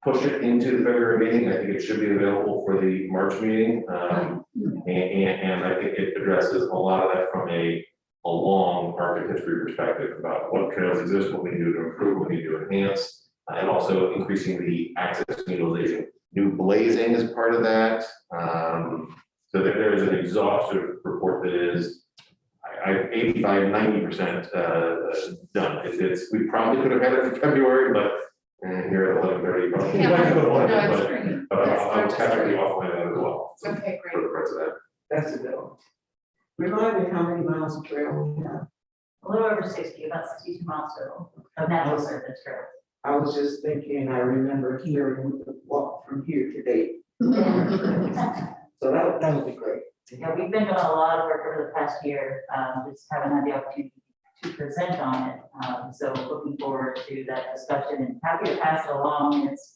[SPEAKER 7] push it into the February meeting. I think it should be available for the March meeting. And I think it addresses a lot of that from a long market history perspective about what trails exist, what we do to improve, what we do to enhance, and also increasing the access and utilization new blazing is part of that. So there is an exhaustive report that is, 85, 90% done. We probably could have had it in February, but here at 11:30. probably-
[SPEAKER 5] Yeah,
[SPEAKER 7] I could have wanted
[SPEAKER 5] no,
[SPEAKER 7] it,
[SPEAKER 5] it's
[SPEAKER 7] but-
[SPEAKER 5] great.
[SPEAKER 7] But
[SPEAKER 5] That's
[SPEAKER 7] I'll
[SPEAKER 5] just
[SPEAKER 7] catch up
[SPEAKER 5] great.
[SPEAKER 7] the offline as well. so
[SPEAKER 5] Okay, great.
[SPEAKER 7] For the rest of that.
[SPEAKER 3] That's a good one. Remind me how many miles of trail we have.
[SPEAKER 9] A little over 60, about 62 miles total of natural surface trails.
[SPEAKER 3] I was just thinking, I remember hearing we could walk from here to date. So that would be great.
[SPEAKER 9] Yeah, we've been doing a lot of work over the past year, just haven't had the opportunity to present on it. So looking forward to that discussion and happy to pass it along. It's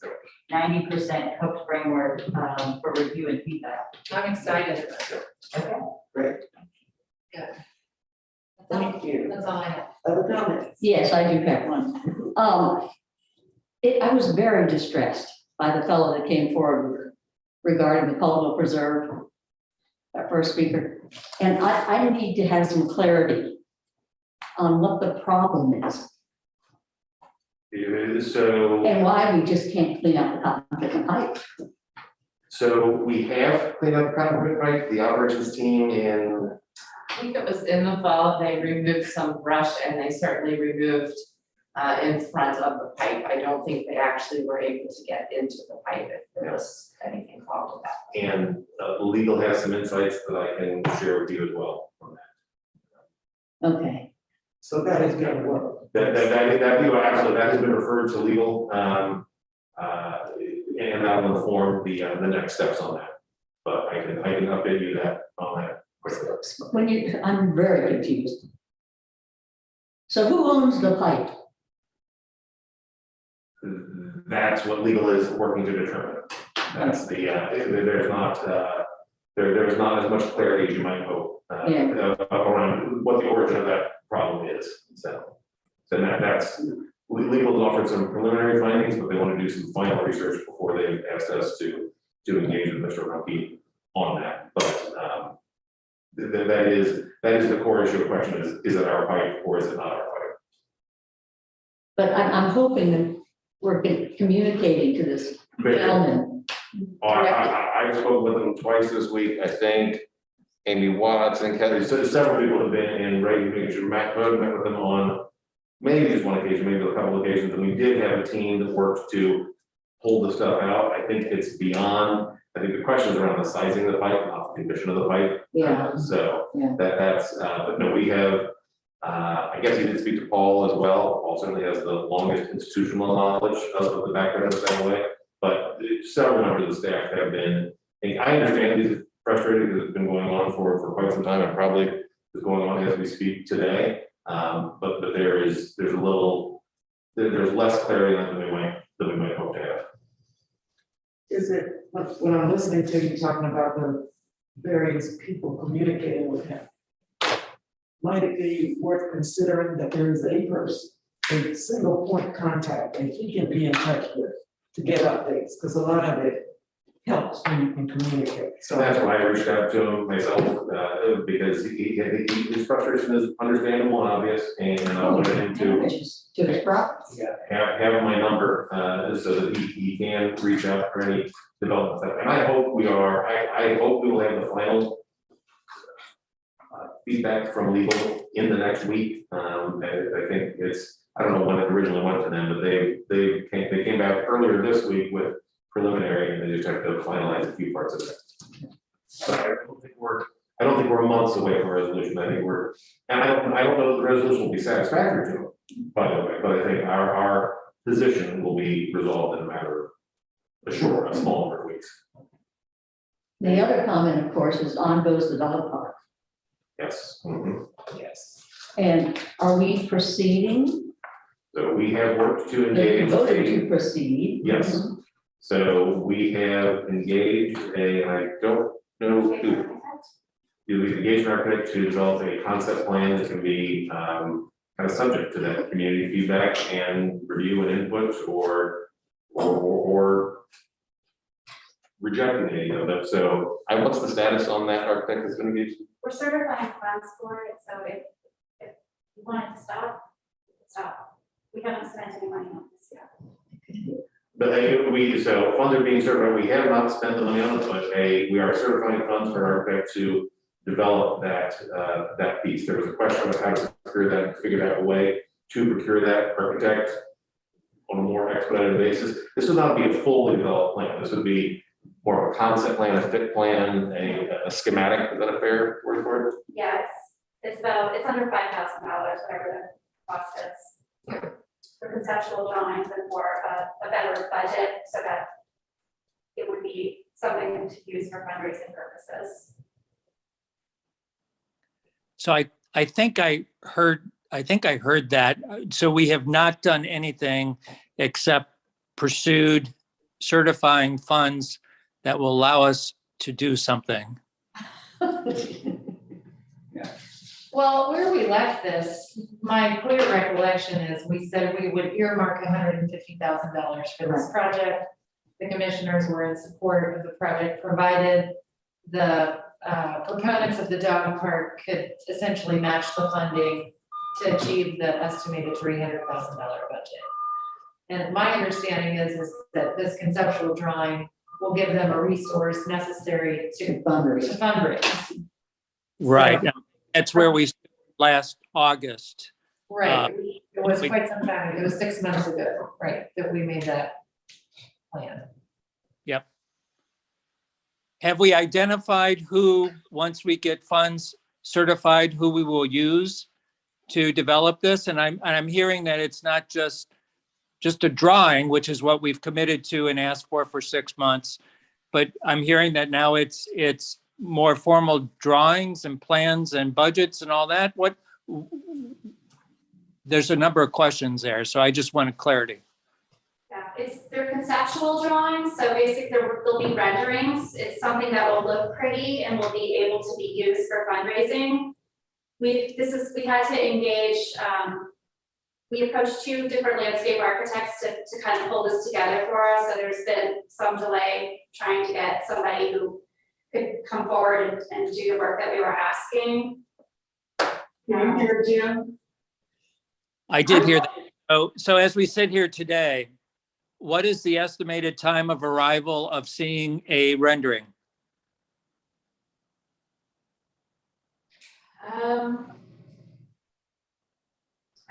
[SPEAKER 9] 90% cooked framework for review and feedback.
[SPEAKER 5] I'm excited.
[SPEAKER 9] Okay.
[SPEAKER 3] Great.
[SPEAKER 5] Good.
[SPEAKER 3] Thank you.
[SPEAKER 5] That's all I have.
[SPEAKER 3] Other comments?
[SPEAKER 1] Yes, I do have one. I was very distressed by the fellow that came forward regarding the Colville Preserve, our first speaker. And I need to have some clarity on what the problem is
[SPEAKER 7] So.
[SPEAKER 1] and why we just can't clean up the cotton pick and pipe.
[SPEAKER 7] So we have cleaned up concrete, right? The operations team in,
[SPEAKER 2] I think it was in the fall, they removed some brush and they certainly removed in front of the pipe. I don't think they actually were able to get into the pipe if there was anything wrong with that.
[SPEAKER 7] and legal has some insights that I can share with you as well on that.
[SPEAKER 1] Okay,
[SPEAKER 3] So that is gonna work.
[SPEAKER 7] That absolutely, that has been referred to legal, and that'll inform the next steps on that. But I can update you on that quickly.
[SPEAKER 1] I'm very confused. So who owns the pipe?
[SPEAKER 7] That's what legal is working to determine. That's there's not as much clarity as you might hope around what the origin of that problem is. So that's legal has offered some preliminary findings, but they want to do some final research before they asked us to engage with Mr. Rumpke on that. But that is the core issue of question is it our pipe or is it not our pipe?
[SPEAKER 1] But I'm hoping that we're communicating to this gentleman.
[SPEAKER 7] I've spoken with them twice this week, I think. Amy Watts and Kelly, so several people have been in making sure Matt Hood met with them on maybe just one occasion, maybe a couple of occasions, and we did have a team that worked to pull the stuff out. I think it's beyond, I think the question is around the sizing of the pipe, not the condition of the pipe.
[SPEAKER 1] Yeah.
[SPEAKER 7] So
[SPEAKER 1] Yeah.
[SPEAKER 7] that's, but no, we have, I guess you did speak to Paul as well. Paul certainly has the longest institutional knowledge of the background of the way, but several members of the staff have been, and I understand these are frustrating because it's been going on for quite some time and probably is going on as we speak today. But there's less clarity than we might hope to have.
[SPEAKER 3] Is it, when I'm listening to you talking about the various people communicating with him, might it be worth considering that there is a person, a single point contact that he can be in touch with to get updates? Because a lot of it helps when you can communicate.
[SPEAKER 7] So that's why I reached out to him myself, because his frustration is understandable and obvious, and I wanted him to
[SPEAKER 1] his property.
[SPEAKER 7] have my number, so that he can reach out for any developments. And I hope we will have the final feedback from legal in the next week. I think I don't know when it originally went to them, but they came back earlier this week with preliminary, and they just have to finalize a few parts of it. But I don't think we're months away from resolution. I think and I don't know if the resolution will be satisfactory to them, by the way, but I think our position will be resolved in a matter of a small number of weeks.
[SPEAKER 1] The other comment, of course, is on goes the dog park.
[SPEAKER 7] Yes.
[SPEAKER 3] Yes.
[SPEAKER 1] And are we proceeding?
[SPEAKER 7] So we have worked to
[SPEAKER 1] They
[SPEAKER 7] engage.
[SPEAKER 1] voted to proceed.
[SPEAKER 7] Yes. So we have engaged I don't know who. We've engaged an architect to develop a concept plan that can be kind of subject to that community feedback and review and input or rejecting any of them. So what's the status on that architect that's going to be?
[SPEAKER 8] We're certifying funds for it, so if you want it to stop, stop. We haven't spent any money on this yet.
[SPEAKER 7] But so funds are being certified, we have not spent the money on it, but we are certifying funds for our architect to develop that piece. There was a question about how to procure that, and figured out a way to procure that architect on a more expedited basis. This would not be a fully developed plan. This would be more of a concept plan, a fit plan, a schematic. Is that a fair word for it?
[SPEAKER 8] Yeah, it's under $5,000, whatever the cost is. For conceptual drawings and for a better budget, so that it would be something to use for fundraising purposes.
[SPEAKER 6] So I think I heard that. So we have not done anything except pursued certifying funds that will allow us to do something.
[SPEAKER 5] Well, where we left this, my clear recollection is we said we would earmark $150,000 for this project. The commissioners were in support of the project, provided the proponents of the dog park could essentially match the funding to achieve the estimated $300,000 budget. And my understanding is that this conceptual drawing will give them a resource necessary to fundraise.
[SPEAKER 6] Right. That's where we stood last August.
[SPEAKER 5] Right, it was quite some time, it was 6 months ago, right, that we made that plan.
[SPEAKER 6] Yep. Have we identified who, once we get funds certified, who we will use to develop this? And I'm hearing that it's not just a drawing, which is what we've committed to and asked for 6 months, but I'm hearing that now it's more formal drawings and plans and budgets and all that. There's a number of questions there, so I just wanted clarity.
[SPEAKER 8] Yeah, they're conceptual drawings, so basically there'll be renderings. It's something that will look pretty and will be able to be used for fundraising. We had to engage, we approached 2 different landscape architects to kind of pull this together for us. So there's been some delay trying to get somebody who could come forward and do the work that we were asking.
[SPEAKER 5] You hear Jim?
[SPEAKER 6] I did hear that. So as we sit here today, what is the estimated time of arrival of seeing a rendering?
[SPEAKER 8] I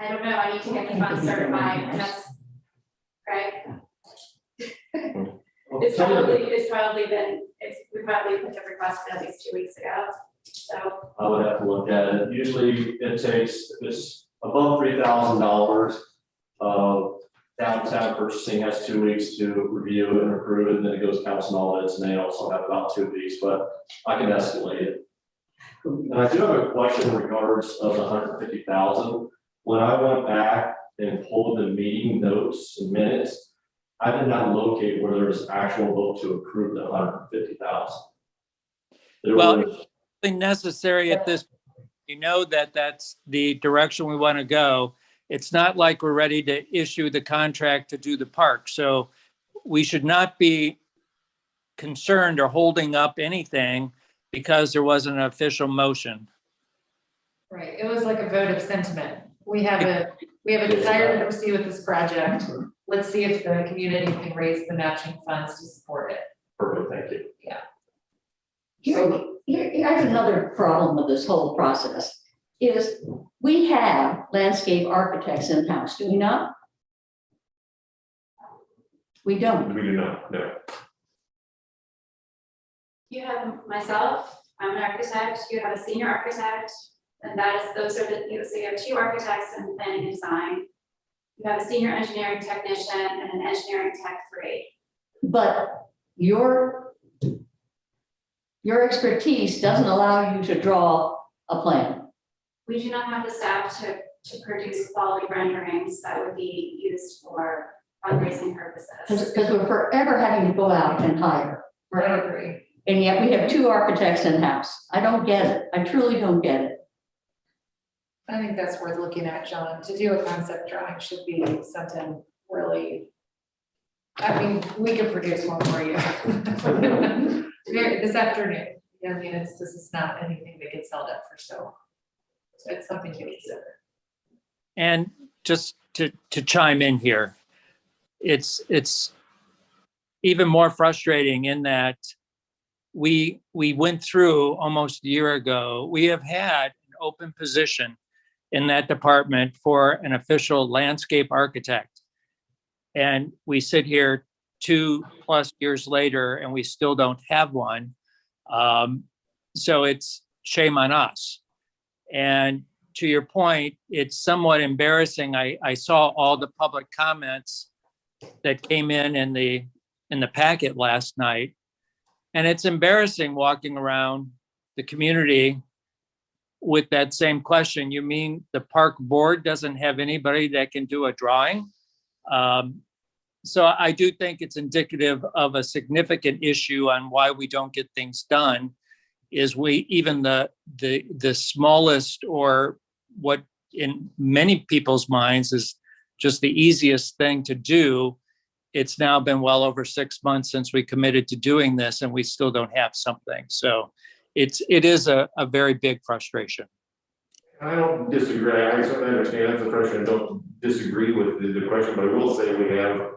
[SPEAKER 8] don't know, I need to get the funds certified, and that's, right? We probably put the request in at least 2 weeks ago, so.
[SPEAKER 10] I would have to look at it. Usually it takes, if it's above $3,000, downtown purchasing has 2 weeks to review and approve it, and then it goes council audits, and they also have about 2 weeks, but I can escalate it. And I do have a question in regards of the 150,000. When I went back and pulled the meeting notes and minutes, I did not locate where there was actual vote to approve the 150,000.
[SPEAKER 6] Well, it's nothing necessary at this. You know that that's the direction we want to go. It's not like we're ready to issue the contract to do the park. So we should not be concerned or holding up anything because there wasn't an official motion.
[SPEAKER 5] Right, it was like a vote of sentiment. We have a desire to proceed with this project. Let's see if the community can raise the matching funds to support it.
[SPEAKER 10] Perfect, thank you.
[SPEAKER 5] Yeah.
[SPEAKER 1] Here, I have another problem with this whole process, is we have landscape architects in-house, do we not? We don't.
[SPEAKER 7] We do not, no.
[SPEAKER 8] You have myself, I'm an architect, you have a senior architect, and those are so you have 2 architects in planning and design. You have a senior engineering technician and an engineering tech 3.
[SPEAKER 1] But your expertise doesn't allow you to draw a plan.
[SPEAKER 8] We do not have the staff to produce quality renderings that would be used for fundraising purposes.
[SPEAKER 1] Because we're forever having to go out and hire.
[SPEAKER 5] I agree.
[SPEAKER 1] And yet we have 2 architects in-house. I don't get it. I truly don't get it.
[SPEAKER 5] I think that's worth looking at, John. To do a concept drawing should be something really, I mean, we could produce one for you. This afternoon. I mean, this is not anything that gets held up for so it's something to consider.
[SPEAKER 6] And just to chime in here, it's even more frustrating in that we went through almost a year ago, we have had an open position in that department for an official landscape architect. And we sit here 2+ years later and we still don't have one. So it's shame on us. And to your point, it's somewhat embarrassing. I saw all the public comments that came in the packet last night. And it's embarrassing walking around the community with that same question. You mean the park board doesn't have anybody that can do a drawing? So I do think it's indicative of a significant issue on why we don't get things done, is even the smallest, or what in many people's minds is just the easiest thing to do. It's now been well over 6 months since we committed to doing this and we still don't have something. So it is a very big frustration.
[SPEAKER 7] I don't disagree. I certainly understand that's a frustration. I don't disagree with the question, but I will say we have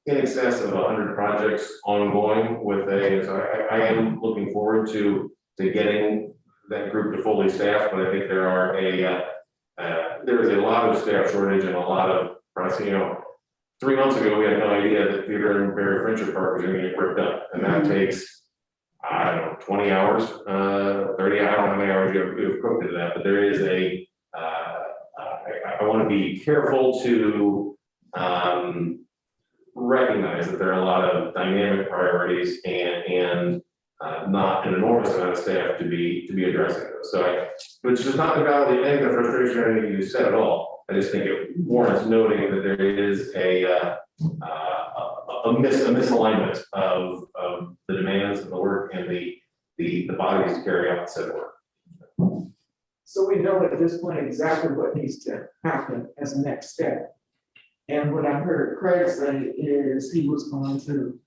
[SPEAKER 7] in excess of 100 projects ongoing with so I am looking forward to getting that group to fully staffed, but I think there is a lot of staff shortage and a lot of pressing. 3 months ago, we had no idea that theater and Barry Friendship Park was going to get ripped up, and that takes, I don't know, 20 hours, 30, I don't know how many hours you've cooked into that, but there is I want to be careful to recognize that there are a lot of dynamic priorities and not an enormous amount of staff to be addressing those. So which does not invalidate any of the frustration or anything you said at all. I just think it warrants noting that there is a misalignment of the demands of the work and the bodies to carry out said work.
[SPEAKER 3] So we know at this point exactly what needs to happen as a next step. And what I heard Craig say is he was going to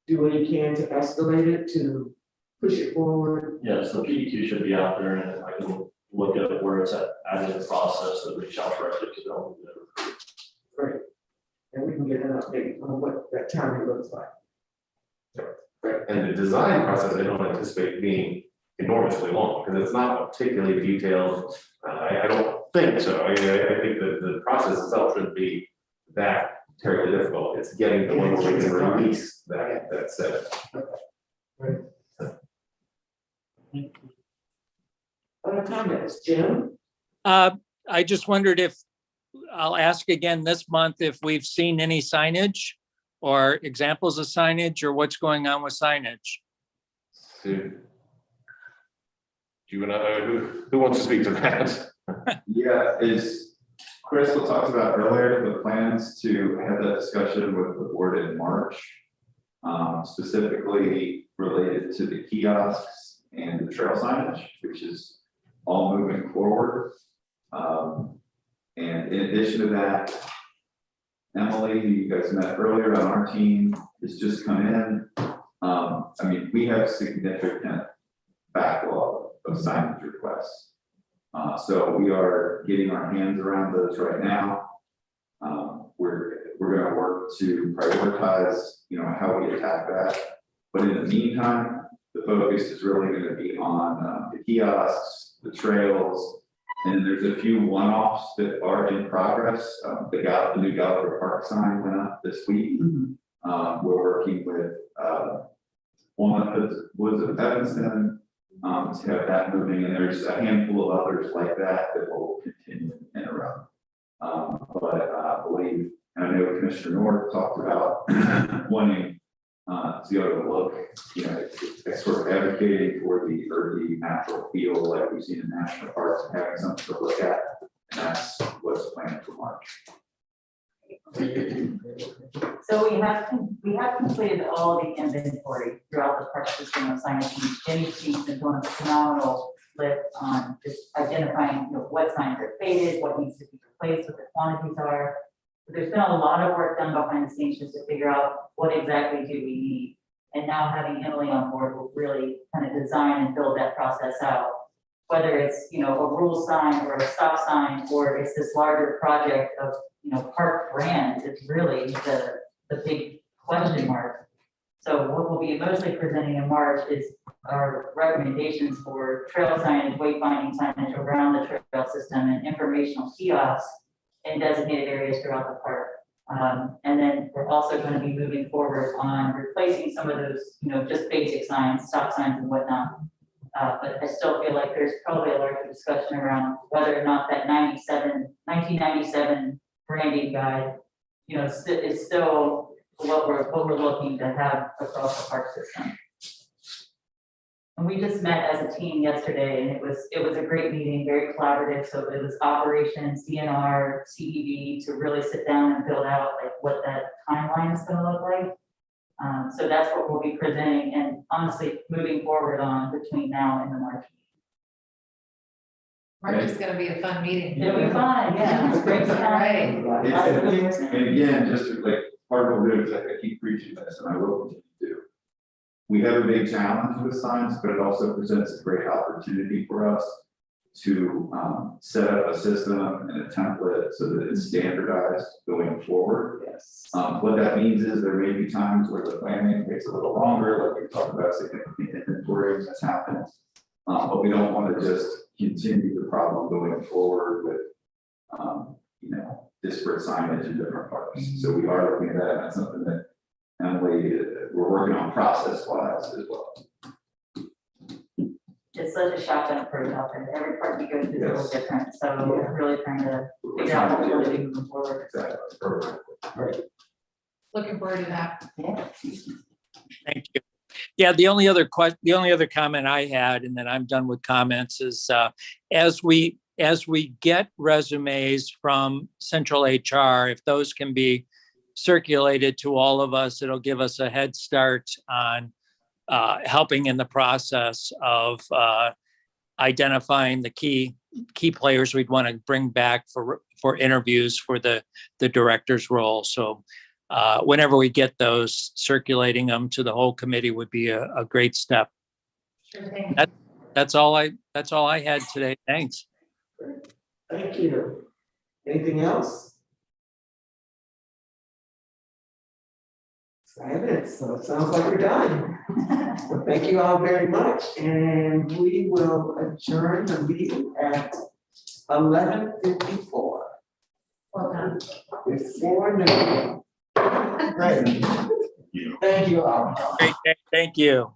[SPEAKER 3] do what he can to escalate it, to push it forward.
[SPEAKER 10] Yes, the PEQ should be out there, and I can look at where it's at in the process and reach out directly to them.
[SPEAKER 3] Great. And we can get an update on what that timing looks like.
[SPEAKER 7] Right. And the design process, I don't anticipate being enormously long, because it's not particularly detailed. I don't think so. I think that the process itself shouldn't be that terribly difficult. It's getting the one where we can release that set.
[SPEAKER 3] Right. Other comments, Jim?
[SPEAKER 6] I just wondered if, I'll ask again this month, if we've seen any signage or examples of signage, or what's going on with signage.
[SPEAKER 7] Do you want who wants to speak to that?
[SPEAKER 13] Yeah, as Crystal talked about earlier, the plans to have that discussion with the board in March, specifically related to the kiosks and the trail signage, which is all moving forward. And in addition to that, Emily, who you guys met earlier on our team, has just come in. I mean, we have significant backlog of signage requests. So we are getting our hands around those right now. We're going to work to prioritize, how we attack that. But in the meantime, the focus is really going to be on the kiosks, the trails, and there's a few one-offs that are in progress. The new Gallagher Park sign went up this week. We're working with one of the Woods of Evanston to have that moving, and there's a handful of others like that will continue in a row. But I believe, and I know Commissioner North talked about wanting to be able to look, sort of advocating for the natural feel like we've seen in national parks and having something to look at. And that's what's planned for March.
[SPEAKER 9] So we have completed all the inventory throughout the park system of signage. Jenny's team's been doing a phenomenal lift on just identifying, what signs are faded, what needs to be replaced, what the quantities are. But there's been a lot of work done behind the scenes just to figure out what exactly do we need. And now having Emily on board will really kind of design and build that process out. Whether it's, a rule sign or a stop sign, or it's this larger project of, park brands, it's really the big question mark. So what we'll be mostly presenting in March is our recommendations for trail signage, wayfinding signage around the trail system and informational kiosks in designated areas throughout the park. And then we're also going to be moving forward on replacing some of those, just basic signs, stop signs and whatnot. But I still feel like there's probably a larger discussion around whether or not that 1997 branding guide, is still what we're looking to have across the park system. And we just met as a team yesterday, and it was a great meeting, very collaborative. So it was operations, DNR, CEV to really sit down and build out like what that timeline is going to look like. So that's what we'll be presenting and honestly moving forward on between now and the March.
[SPEAKER 5] March is gonna be a fun meeting.
[SPEAKER 9] It'll be fun, yeah. It's great time.
[SPEAKER 13] And again, just to, like, part of it is like I keep preaching this, and I will continue to do. We have a big challenge with signs, but it also presents a great opportunity for us to set up a system and a template so that it's standardized going forward.
[SPEAKER 3] Yes.
[SPEAKER 13] What that means is there may be times where the planning takes a little longer, like we talked about, significant inventory that's happened. But we don't want to just continue the problem going forward with, disparate signage in different parks. So we are looking at that, and that's something that Emily, we're working on process-wise as well.
[SPEAKER 9] It's such a shotgun approach out there. Every part we go through is a little different. So we're really trying to figure out what we're doing moving forward.
[SPEAKER 13] Exactly. Perfect.
[SPEAKER 3] Right.
[SPEAKER 5] Looking forward to that.
[SPEAKER 9] Yeah.
[SPEAKER 6] Thank you. Yeah, the only other comment I had, and then I'm done with comments, is as we get resumes from central HR, if those can be circulated to all of us, it'll give us a head start on helping in the process of identifying the key players we'd want to bring back for interviews for the director's role. So whenever we get those, circulating them to the whole committee would be a great step.
[SPEAKER 9] Sure thing.
[SPEAKER 6] That's all I had today. Thanks.
[SPEAKER 3] Thank you. Anything else? Silence, so it sounds like we're done. Well, thank you all very much, and we will adjourn the meeting at 11:54.
[SPEAKER 9] Well done.
[SPEAKER 3] Before noon. Great. Thank you all.
[SPEAKER 6] Great. Thank you.